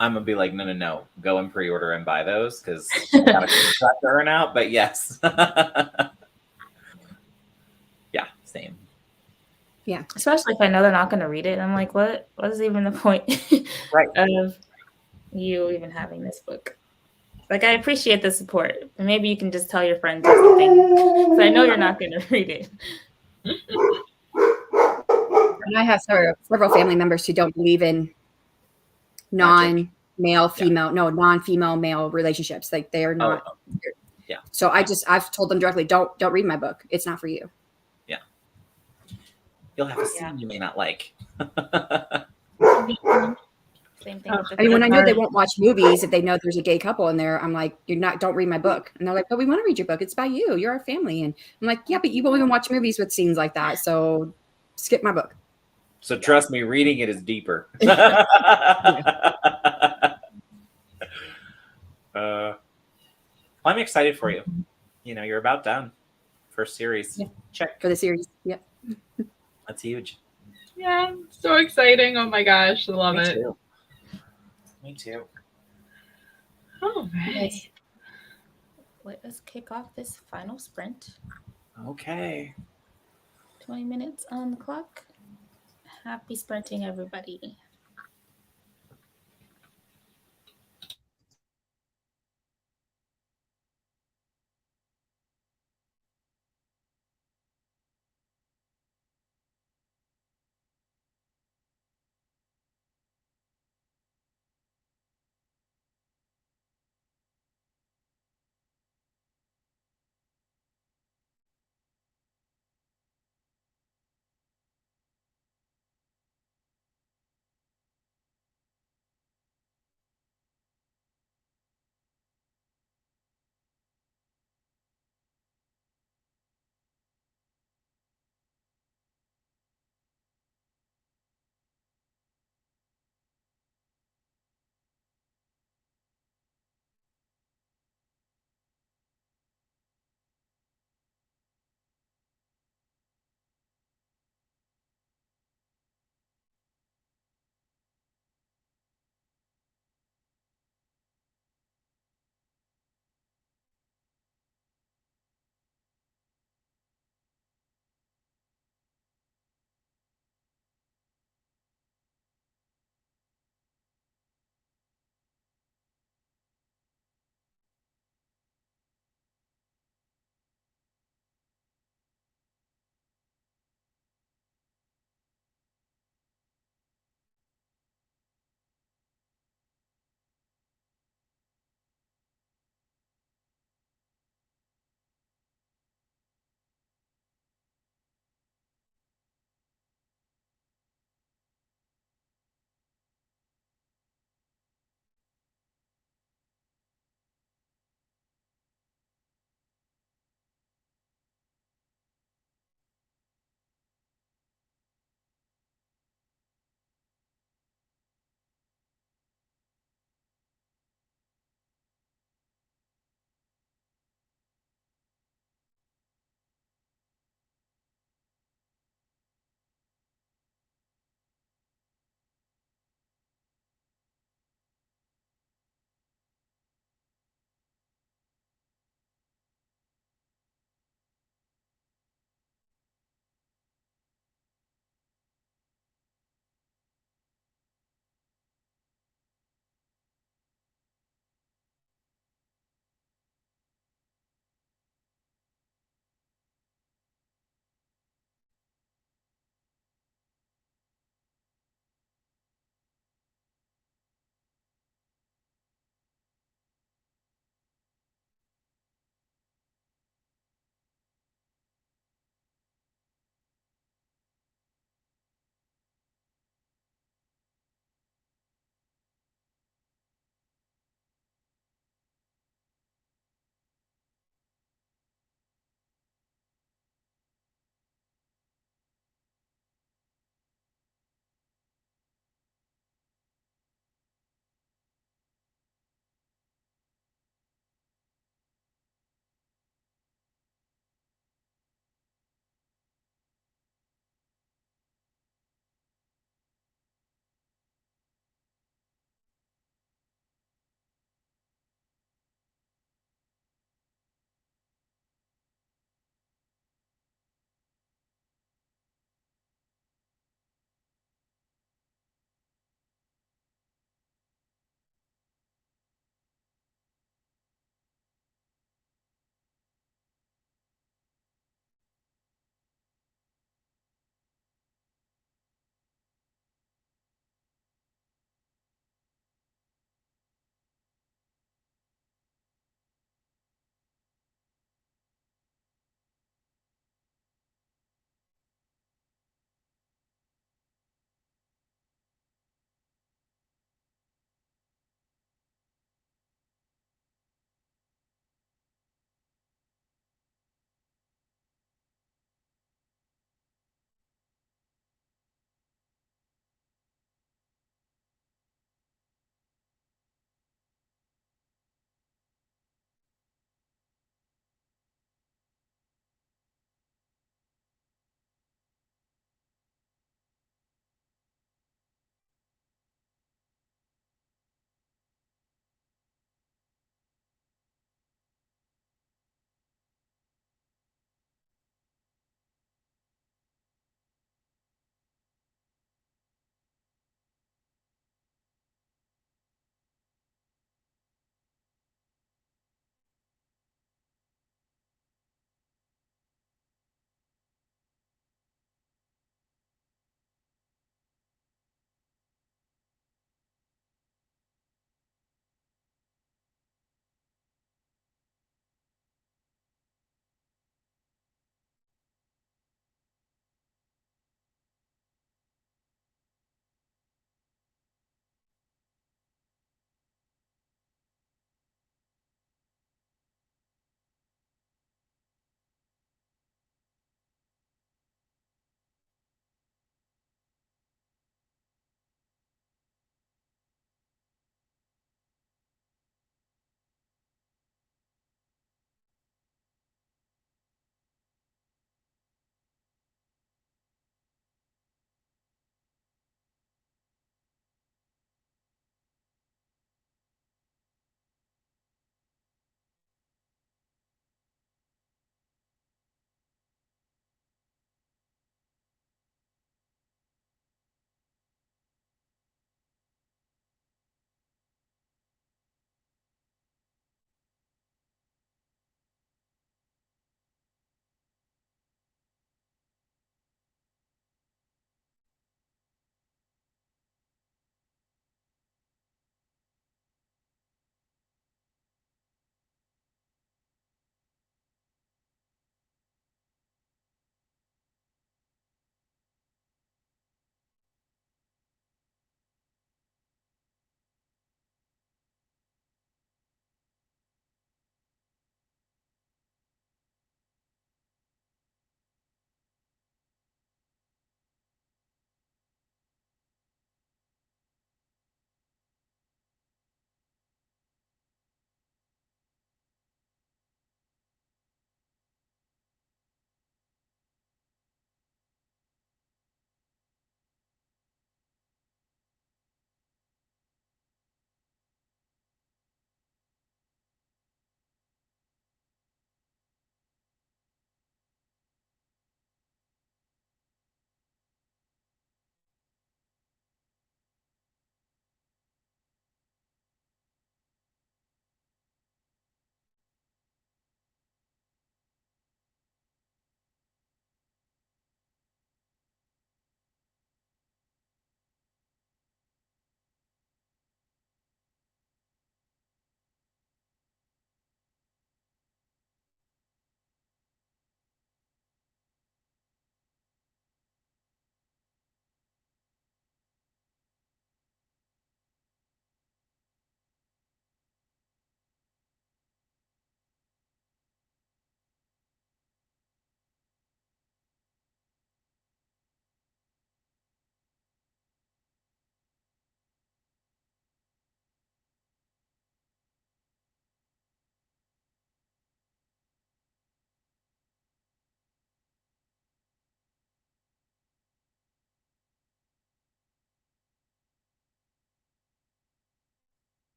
I'm gonna be like, no, go and pre-order and buy those, because I gotta cut the earn out. But yes, yeah, same. Yeah, especially if I know they're not going to read it. I'm like, what is even the point of you even having this book? Like, I appreciate the support, but maybe you can just tell your friends or something, so I know you're not going to read it. And I have several family members who don't believe in non-female male relationships. Like, they are not. Yeah. So I've told them directly, don't read my book. It's not for you. Yeah. You'll have a scene you may not like. Same thing. When I know they won't watch movies, if they know there's a gay couple in there, I'm like, don't read my book. And they're like, but we want to read your book. It's about you. You're our family. And I'm like, yeah, but you won't even watch movies with scenes like that. So skip my book. So trust me, reading it is deeper. I'm excited for you. You're about done. First series. Yeah. Check. For the series. Yep. That's huge. Yeah, so exciting. Oh my gosh, I love it. Me too. All right. Let us kick off this final sprint. Okay. 20 minutes on the clock. Happy sprinting, everybody.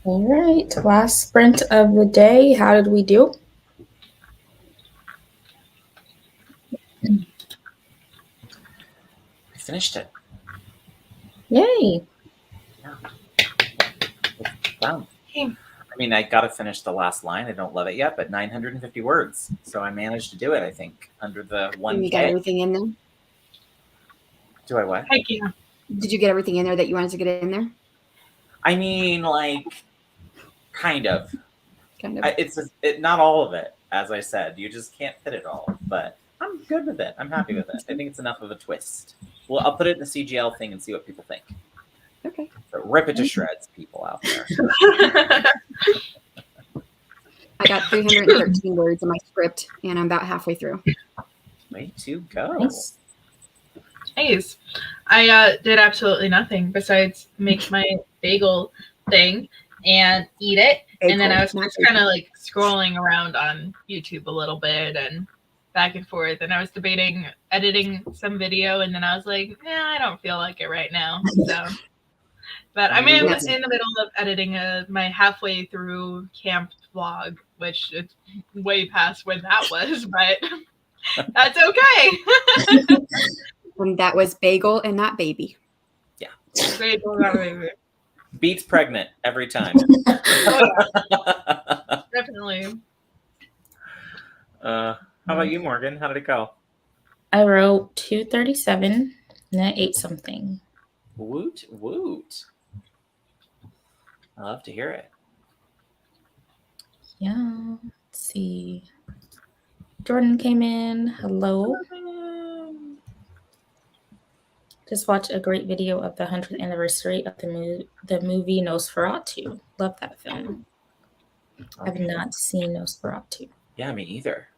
All right, last sprint of the day. How did we do? I finished it. Yay. Yeah. It's done. Hey. I mean, I got to finish the last line. I don't love it yet, but 950 words. So I managed to do it, I think, under the 1K. And you got everything in there? Do I what? Heck yeah. Did you get everything in there that you wanted to get in there? I mean, like, kind of. Kind of. It's not all of it, as I said. You just can't fit it all. But I'm good with it. I'm happy with it. I think it's enough of a twist. Well, I'll put it in the CGL thing and see what people think. Okay. So rip it to shreds, people out there. I got 313 words in my script, and I'm about halfway through. Way to go. Nice. Nice. I did absolutely nothing besides make my bagel thing and eat it. And then I was just kind of like scrolling around on YouTube a little bit and back and forth. And I was debating editing some video. And then I was like, I don't feel like it right now. So, but I'm in the middle of editing my halfway through camp vlog, which it's way past when that was, but that's okay. And that was bagel and not baby. Yeah. Bagel, not baby. Beats pregnant every time. Definitely. How about you, Morgan? How did it go? I wrote 237 and I ate something. Woot, woot. I love to hear it. Yeah. Let's see. Jordan came in. Hello. Just watched a great video of the 100th anniversary of the movie Nosferatu. Love that film. I've not seen Nosferatu. Yeah, me either.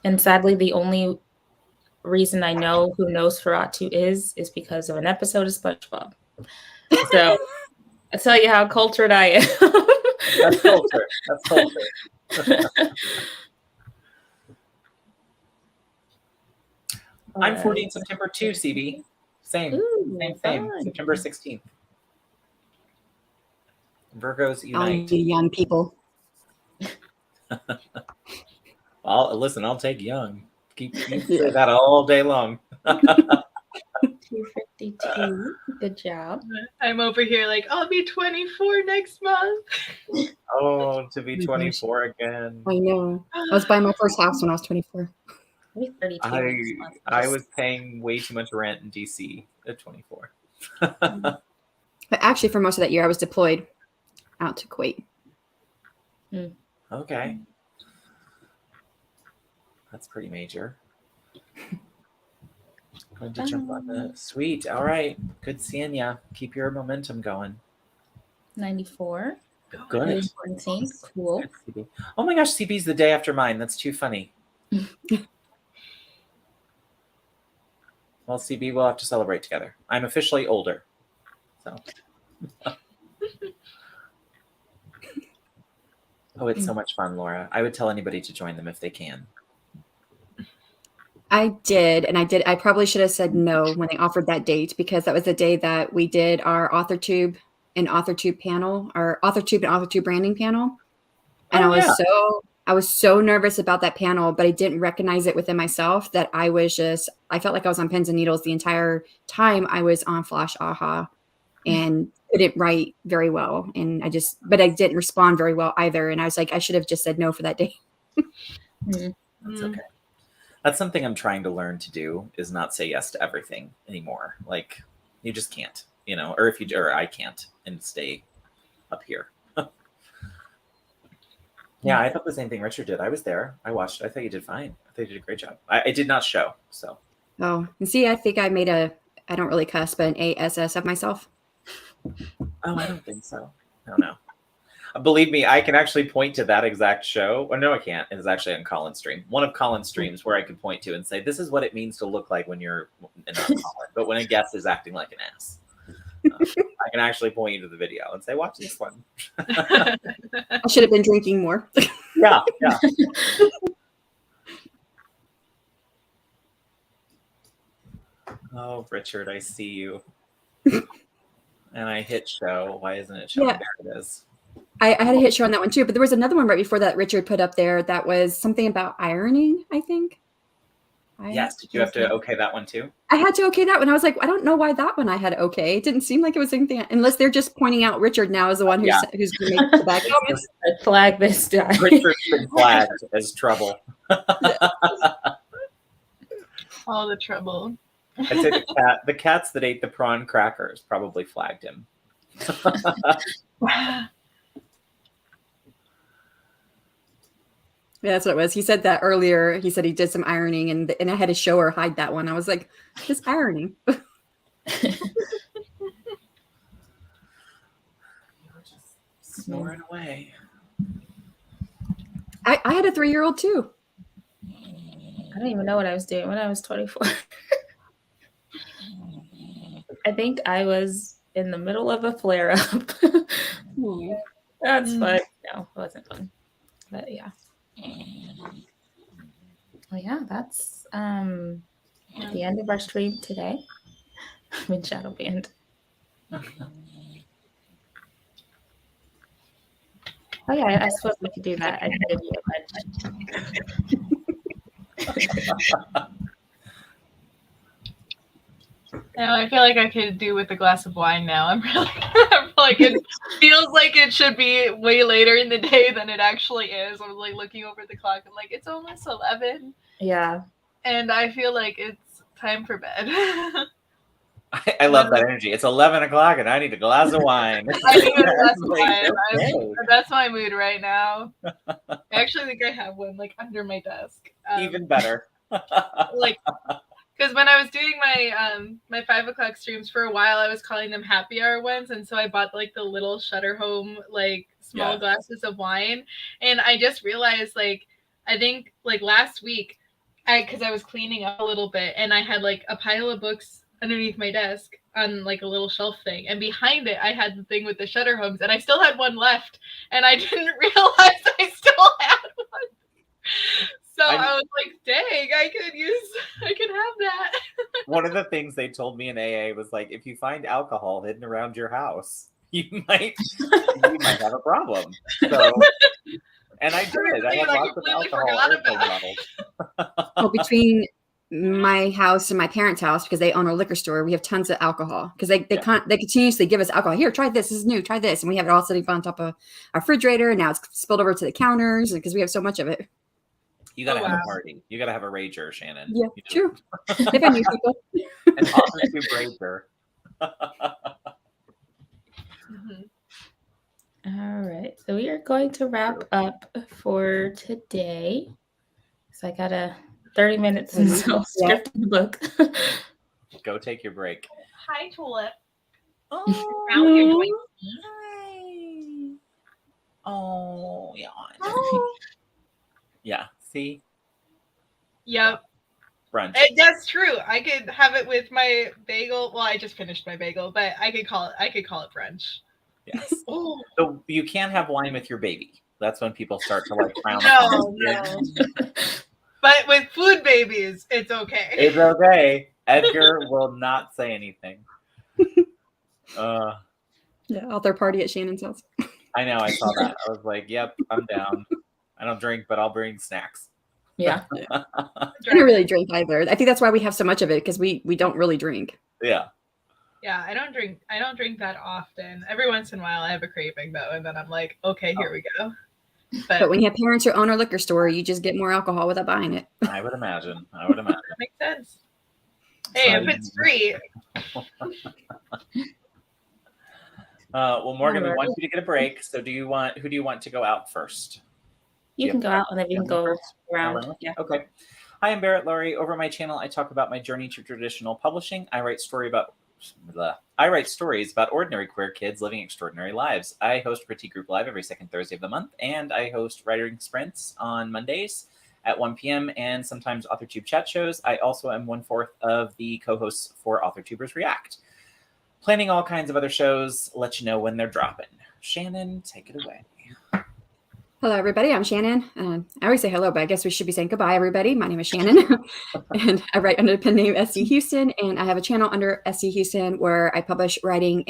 And sadly, the only reason I know who Nosferatu is because of an episode of SpongeBob. So I tell you how cultured I am. That's culture. That's culture. I'm 14 September 2, CB. Same. Ooh, Same. fun. September 16th. Virgos unite. The young people. Well, listen, I'll take young. Keep say that all day long. 252. Good job. I'm over here like, I'll be 24 next month. Oh, to be 24 again. I know. I was buying my first house when I was 24. Maybe 32 next month. I was paying way too much rent in DC at 24. But actually, for most of that year, I was deployed out to Kuwait. Okay. That's pretty major. When to jump on the sweet. All right. Good seeing ya. Keep your momentum going. 94. Good. 14. Cool. Good, CB. Oh my gosh, CB's the day after mine. That's too funny. Well, CB, we'll have to celebrate together. I'm officially older. So. Oh, it's so much fun, Laura. I would tell anybody to join them if they can. I did. I probably should have said no when they offered that date, because that was the day that we did our AuthorTube and AuthorTube panel, our AuthorTube and AuthorTube branding panel. And I was so nervous about that panel, but I didn't recognize it within myself that I felt like I was on pins and needles the entire time I was on Flash AHA and couldn't write very well. And but I didn't respond very well either. And I was like, I should have just said no for that day. That's okay. That's something I'm trying to learn to do, is not say yes to everything anymore. Like, you just can't, or I can't, and stay up here. Yeah, I thought the same thing Richard did. I was there. I watched it. I thought you did fine. I thought you did a great job. I did not show, so. Oh, and see, I think I made I don't really cuss, but an ASS of myself. Oh, I don't think so. I don't know. Believe me, I can actually point to that exact show. Or no, I can't. It's actually on Colin's stream. One of Colin's streams where I could point to and say, this is what it means to look like when you're not Colin, but when a guest is acting like an ass. I can actually point you to the video and say, watch this one. I should have been drinking more. Yeah. Oh, Richard, I see you. And I hit show. Why isn't it showing? Yeah. There it is. I had a hit show on that one too, but there was another one right before that Richard put up there that was something about ironing, I think. Yes. Did you have to okay that one too? I had to okay that one. I was like, I don't know why that one I had okay. It didn't seem like it was anything, unless they're just pointing out Richard now as the one who's going to make the back comments. Flag this guy. Richard's been flagged as trouble. All the trouble. I'd say the cats that ate the prawn crackers probably flagged him. Yeah, that's what it was. He said that earlier. He said he did some ironing, and I had to show or hide that one. I was like, just ironing. Snoring away. I had a 3-year-old too. I don't even know what I was doing when I was 24. I think I was in the middle of a flare up. That's fun. No, it wasn't fun. But yeah. Well, yeah, that's the end of our stream today. I'm in shadow band. Oh yeah, I suppose we could do that. I can give you a bunch. Now I feel like I could do with a glass of wine now. I'm like, it feels like it should be way later in the day than it actually is. I'm like looking over the clock. I'm like, it's almost 11. Yeah. And I feel like it's time for bed. I love that energy. It's 11 o'clock and I need a glass of wine. I need a glass of wine. Okay. That's my mood right now. I actually think I have one like under my desk. Even better. Like, because when I was doing my 5 o'clock streams for a while, I was calling them happy hour ones, and so I bought like the little Shutter Home like small glasses of wine, and I just realized like I think like last week, because I was cleaning up a little bit, and I had like a pile of books underneath my desk on like a little shelf thing, and behind it I had the thing with the Shutter Homes, and I still had one left, and I didn't realize I still had one. So I was like, dang, I could have that. One of the things they told me in AA was like, if you find alcohol hidden around your house, you might have a problem. So, and I did. I had lots of alcohol airplane bottles. Well, between my house and my parents' house, because they own a liquor store, we have tons of alcohol because they continuously give us alcohol. Here, try this. This is new. Try this, and we have it all sitting on top of our refrigerator. And now it's spilled over to the counters because we have so much of it. You gotta have a party. You gotta have a rager, Shannon. Yeah, true. If I knew people. An offensive rager. All right, so we are going to wrap up for today. So I got 30 minutes until scripting the book. Go take your break. Hi, Tulip. Oh, Around your joint. Hi. Oh, yeah. Yeah. See? Yep. Brunch. That's true. I could have it with my bagel. Well, I just finished my bagel, but I could call it brunch. Yes. So you can't have wine with your baby. That's when people start to like frown. No. But with food babies, it's okay. It's okay. Edgar will not say anything. Yeah, author party at Shannon's house. I know. I saw that. I was like, "Yep, I'm down. I don't drink, but I'll bring snacks." Yeah. I don't really drink either. I think that's why we have so much of it, because we don't really drink. Yeah. Yeah, I don't drink that often. Every once in a while I have a craving though, and then I'm like, okay, here we go. But when you have parents who own a liquor store, you just get more alcohol without buying it. I would imagine. That makes sense. Hey, if it's free. Well, Morgan, we want you to get a break. So who do you want to go out first? You can go out and then we can go around. Yeah. Okay. Hi, I'm Barrett Laurie. Over my channel, I talk about my journey to traditional publishing. I write stories about ordinary queer kids living extraordinary lives. I host Critique Group Live every second Thursday of the month, and I host writing sprints on Mondays at 1 p.m. and sometimes AuthorTube chat shows. I also am 1/4 of the co-hosts for AuthorTubers React. Planning all kinds of other shows, let you know when they're dropping. Shannon, take it away. Hello, everybody. I'm Shannon. I always say hello, but I guess we should be saying goodbye, everybody. My name is Shannon, and I write under the pen name SC Houston, and I have a channel under SC Houston where I publish writing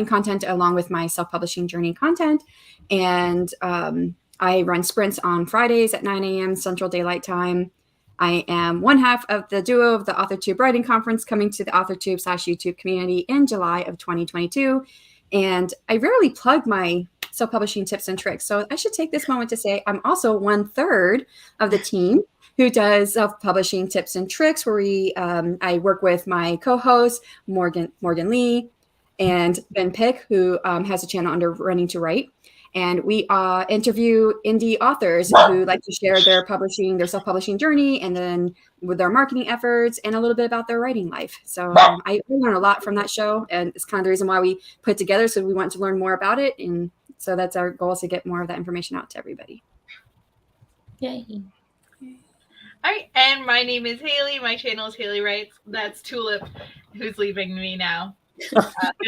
content along with my self-publishing journey content. And I run sprints on Fridays at 9 a.m. Central Daylight Time. I am one half of the duo of the AuthorTube Writing Conference coming to the AuthorTube/YouTube community in July of 2022. And I rarely plug my self-publishing tips and tricks. So I should take this moment to say I'm also 1/3 of the team who does self-publishing tips and tricks, where I work with my co-host, Morgan Lee, and Ben Pick, who has a channel under Running to Write. And we interview indie authors who like to share their self-publishing journey, and then with their marketing efforts and a little bit about their writing life. So I learn a lot from that show, and it's kind of the reason why we put it together. So we want to learn more about it, and so that's our goal, is to get more of that information out to everybody. Yay. All right, and my name is Haley. My channel is Haley Writes. That's Tulip, who's leaving me now.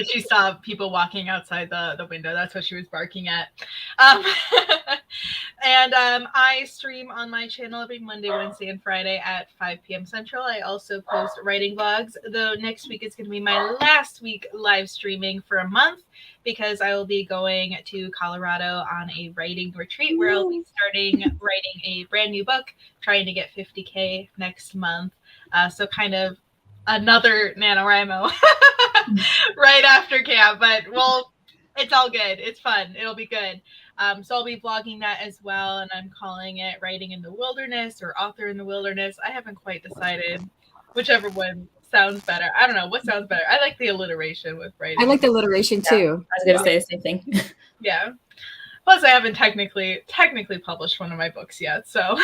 She saw people walking outside the window. That's what she was barking at. And I stream on my channel every Monday, Wednesday, and Friday at 5 p.m. Central. I also post writing vlogs, though next week is going to be my last week live streaming for a month, because I will be going to Colorado on a writing retreat where I'll be starting writing a brand new book, trying to get 50K next month. So kind of another NaNoWriMo right after camp, but well, it's all good. It's fun. It'll be good. So I'll be vlogging that as well, and I'm calling it Writing in the Wilderness or Author in the Wilderness. I haven't quite decided. Whichever one sounds better. I don't know. What sounds better? I like the alliteration with writing. I like the alliteration too. I was going to say the same thing. Yeah. Plus, I haven't technically published one of my books yet, so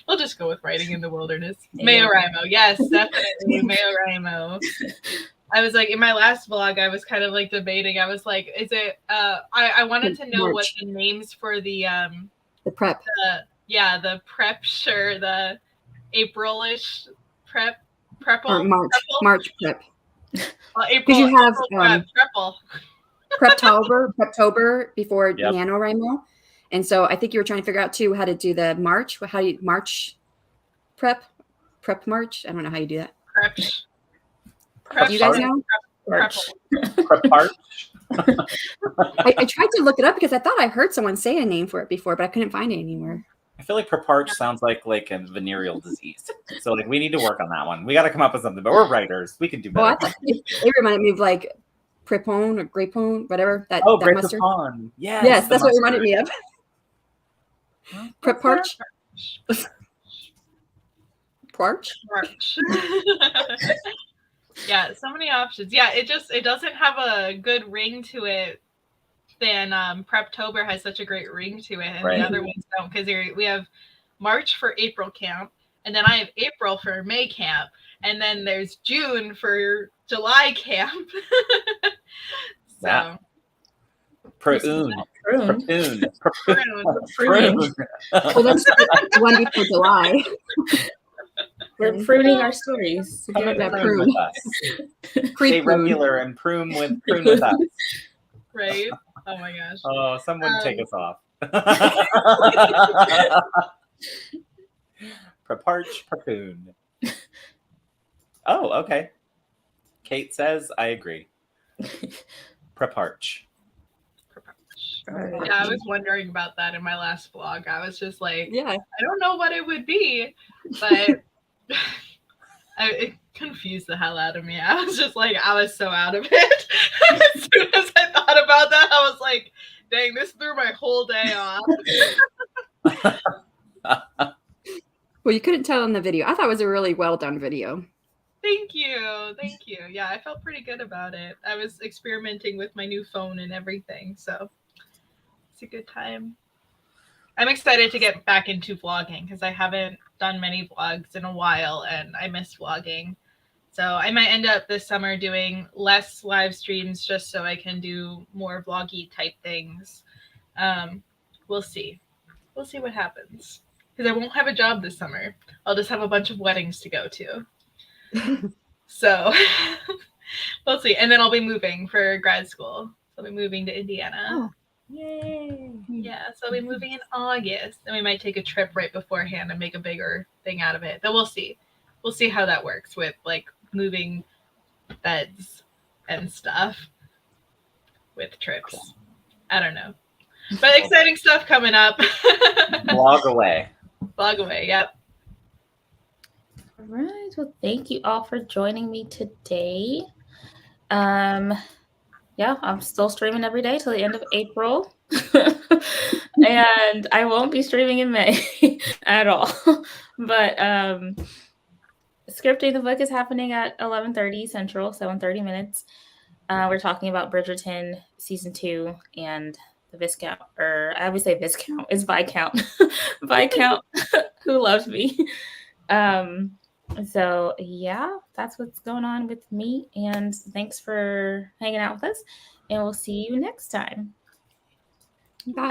we'll just go with Writing in the Wilderness. NaNoWriMo. Yes, definitely NaNoWriMo. I was like, in my last vlog, I was kind of like debating. I was like, is it, I wanted to know what the names for the prep. The prep, sure, the April-ish prep, Or March prep. Well, April, you have Preptober before NaNoWriMo. And so I think you were trying to figure out too how to do the March. How do you March prep March? I don't know how you do that. Prep. Do you guys know? Prep. I tried to look it up because I thought I heard someone say a name for it before, but I couldn't find it anywhere. I feel like preparch sounds like a venereal disease. So we need to work on that one. We got to come up with something, but we're writers. We can do better. Well, I thought it reminded me of like Prepone or Grapone, whatever. That mustard. Yes, that's what it reminded me of. Preparch. Parch. Yeah, so many options. Yeah, it doesn't have a good ring to it. Than Preptober has such a great ring to it, and the other ones don't, because we have March for April camp, and then I have April for May camp, and then there's June for July camp. So yeah. Prune. Well, that's the one before July. We're pruning our stories. Come and prune with us. Stay regular and prune with us. Right? Oh my gosh. Oh, someone take us off. Preparch, prune. Oh, okay. Kate says, I agree. Preparch. Yeah, I was wondering about that in my last vlog. I was just like, yeah, I don't know what it would be, but it confused the hell out of me. I was just like, I was so out of it. As soon as I thought about that, I was like, dang, this threw my whole day off. Well, you couldn't tell in the video. I thought it was a really well done video. Thank you. Yeah, I felt pretty good about it. I was experimenting with my new phone and everything, so it's a good time. I'm excited to get back into vlogging because I haven't done many vlogs in a while and I miss vlogging. So I might end up this summer doing less live streams just so I can do more vloggy type things. We'll see. We'll see what happens. Because I won't have a job this summer. I'll just have a bunch of weddings to go to. So we'll see. And then I'll be moving for grad school. So I'll be moving to Indiana. Oh, Yay! Yeah, so I'll be moving in August, and we might take a trip right beforehand and make a bigger thing out of it. But we'll see. We'll see how that works with like moving beds and stuff with trips. I don't know. But exciting stuff coming up. Blog away. Blog away, yep. All right. Well, thank you all for joining me today. Yeah, I'm still streaming every day till the end of April. And I won't be streaming in May at all. But scripting the book is happening at 11:30 Central, so in 30 minutes. We're talking about Bridgerton season 2 and the Viscount, or I would say Viscount, it's Viscount. Viscount who loves me. So yeah, that's what's going on with me. And thanks for hanging out with us. And we'll see you next time. Bye.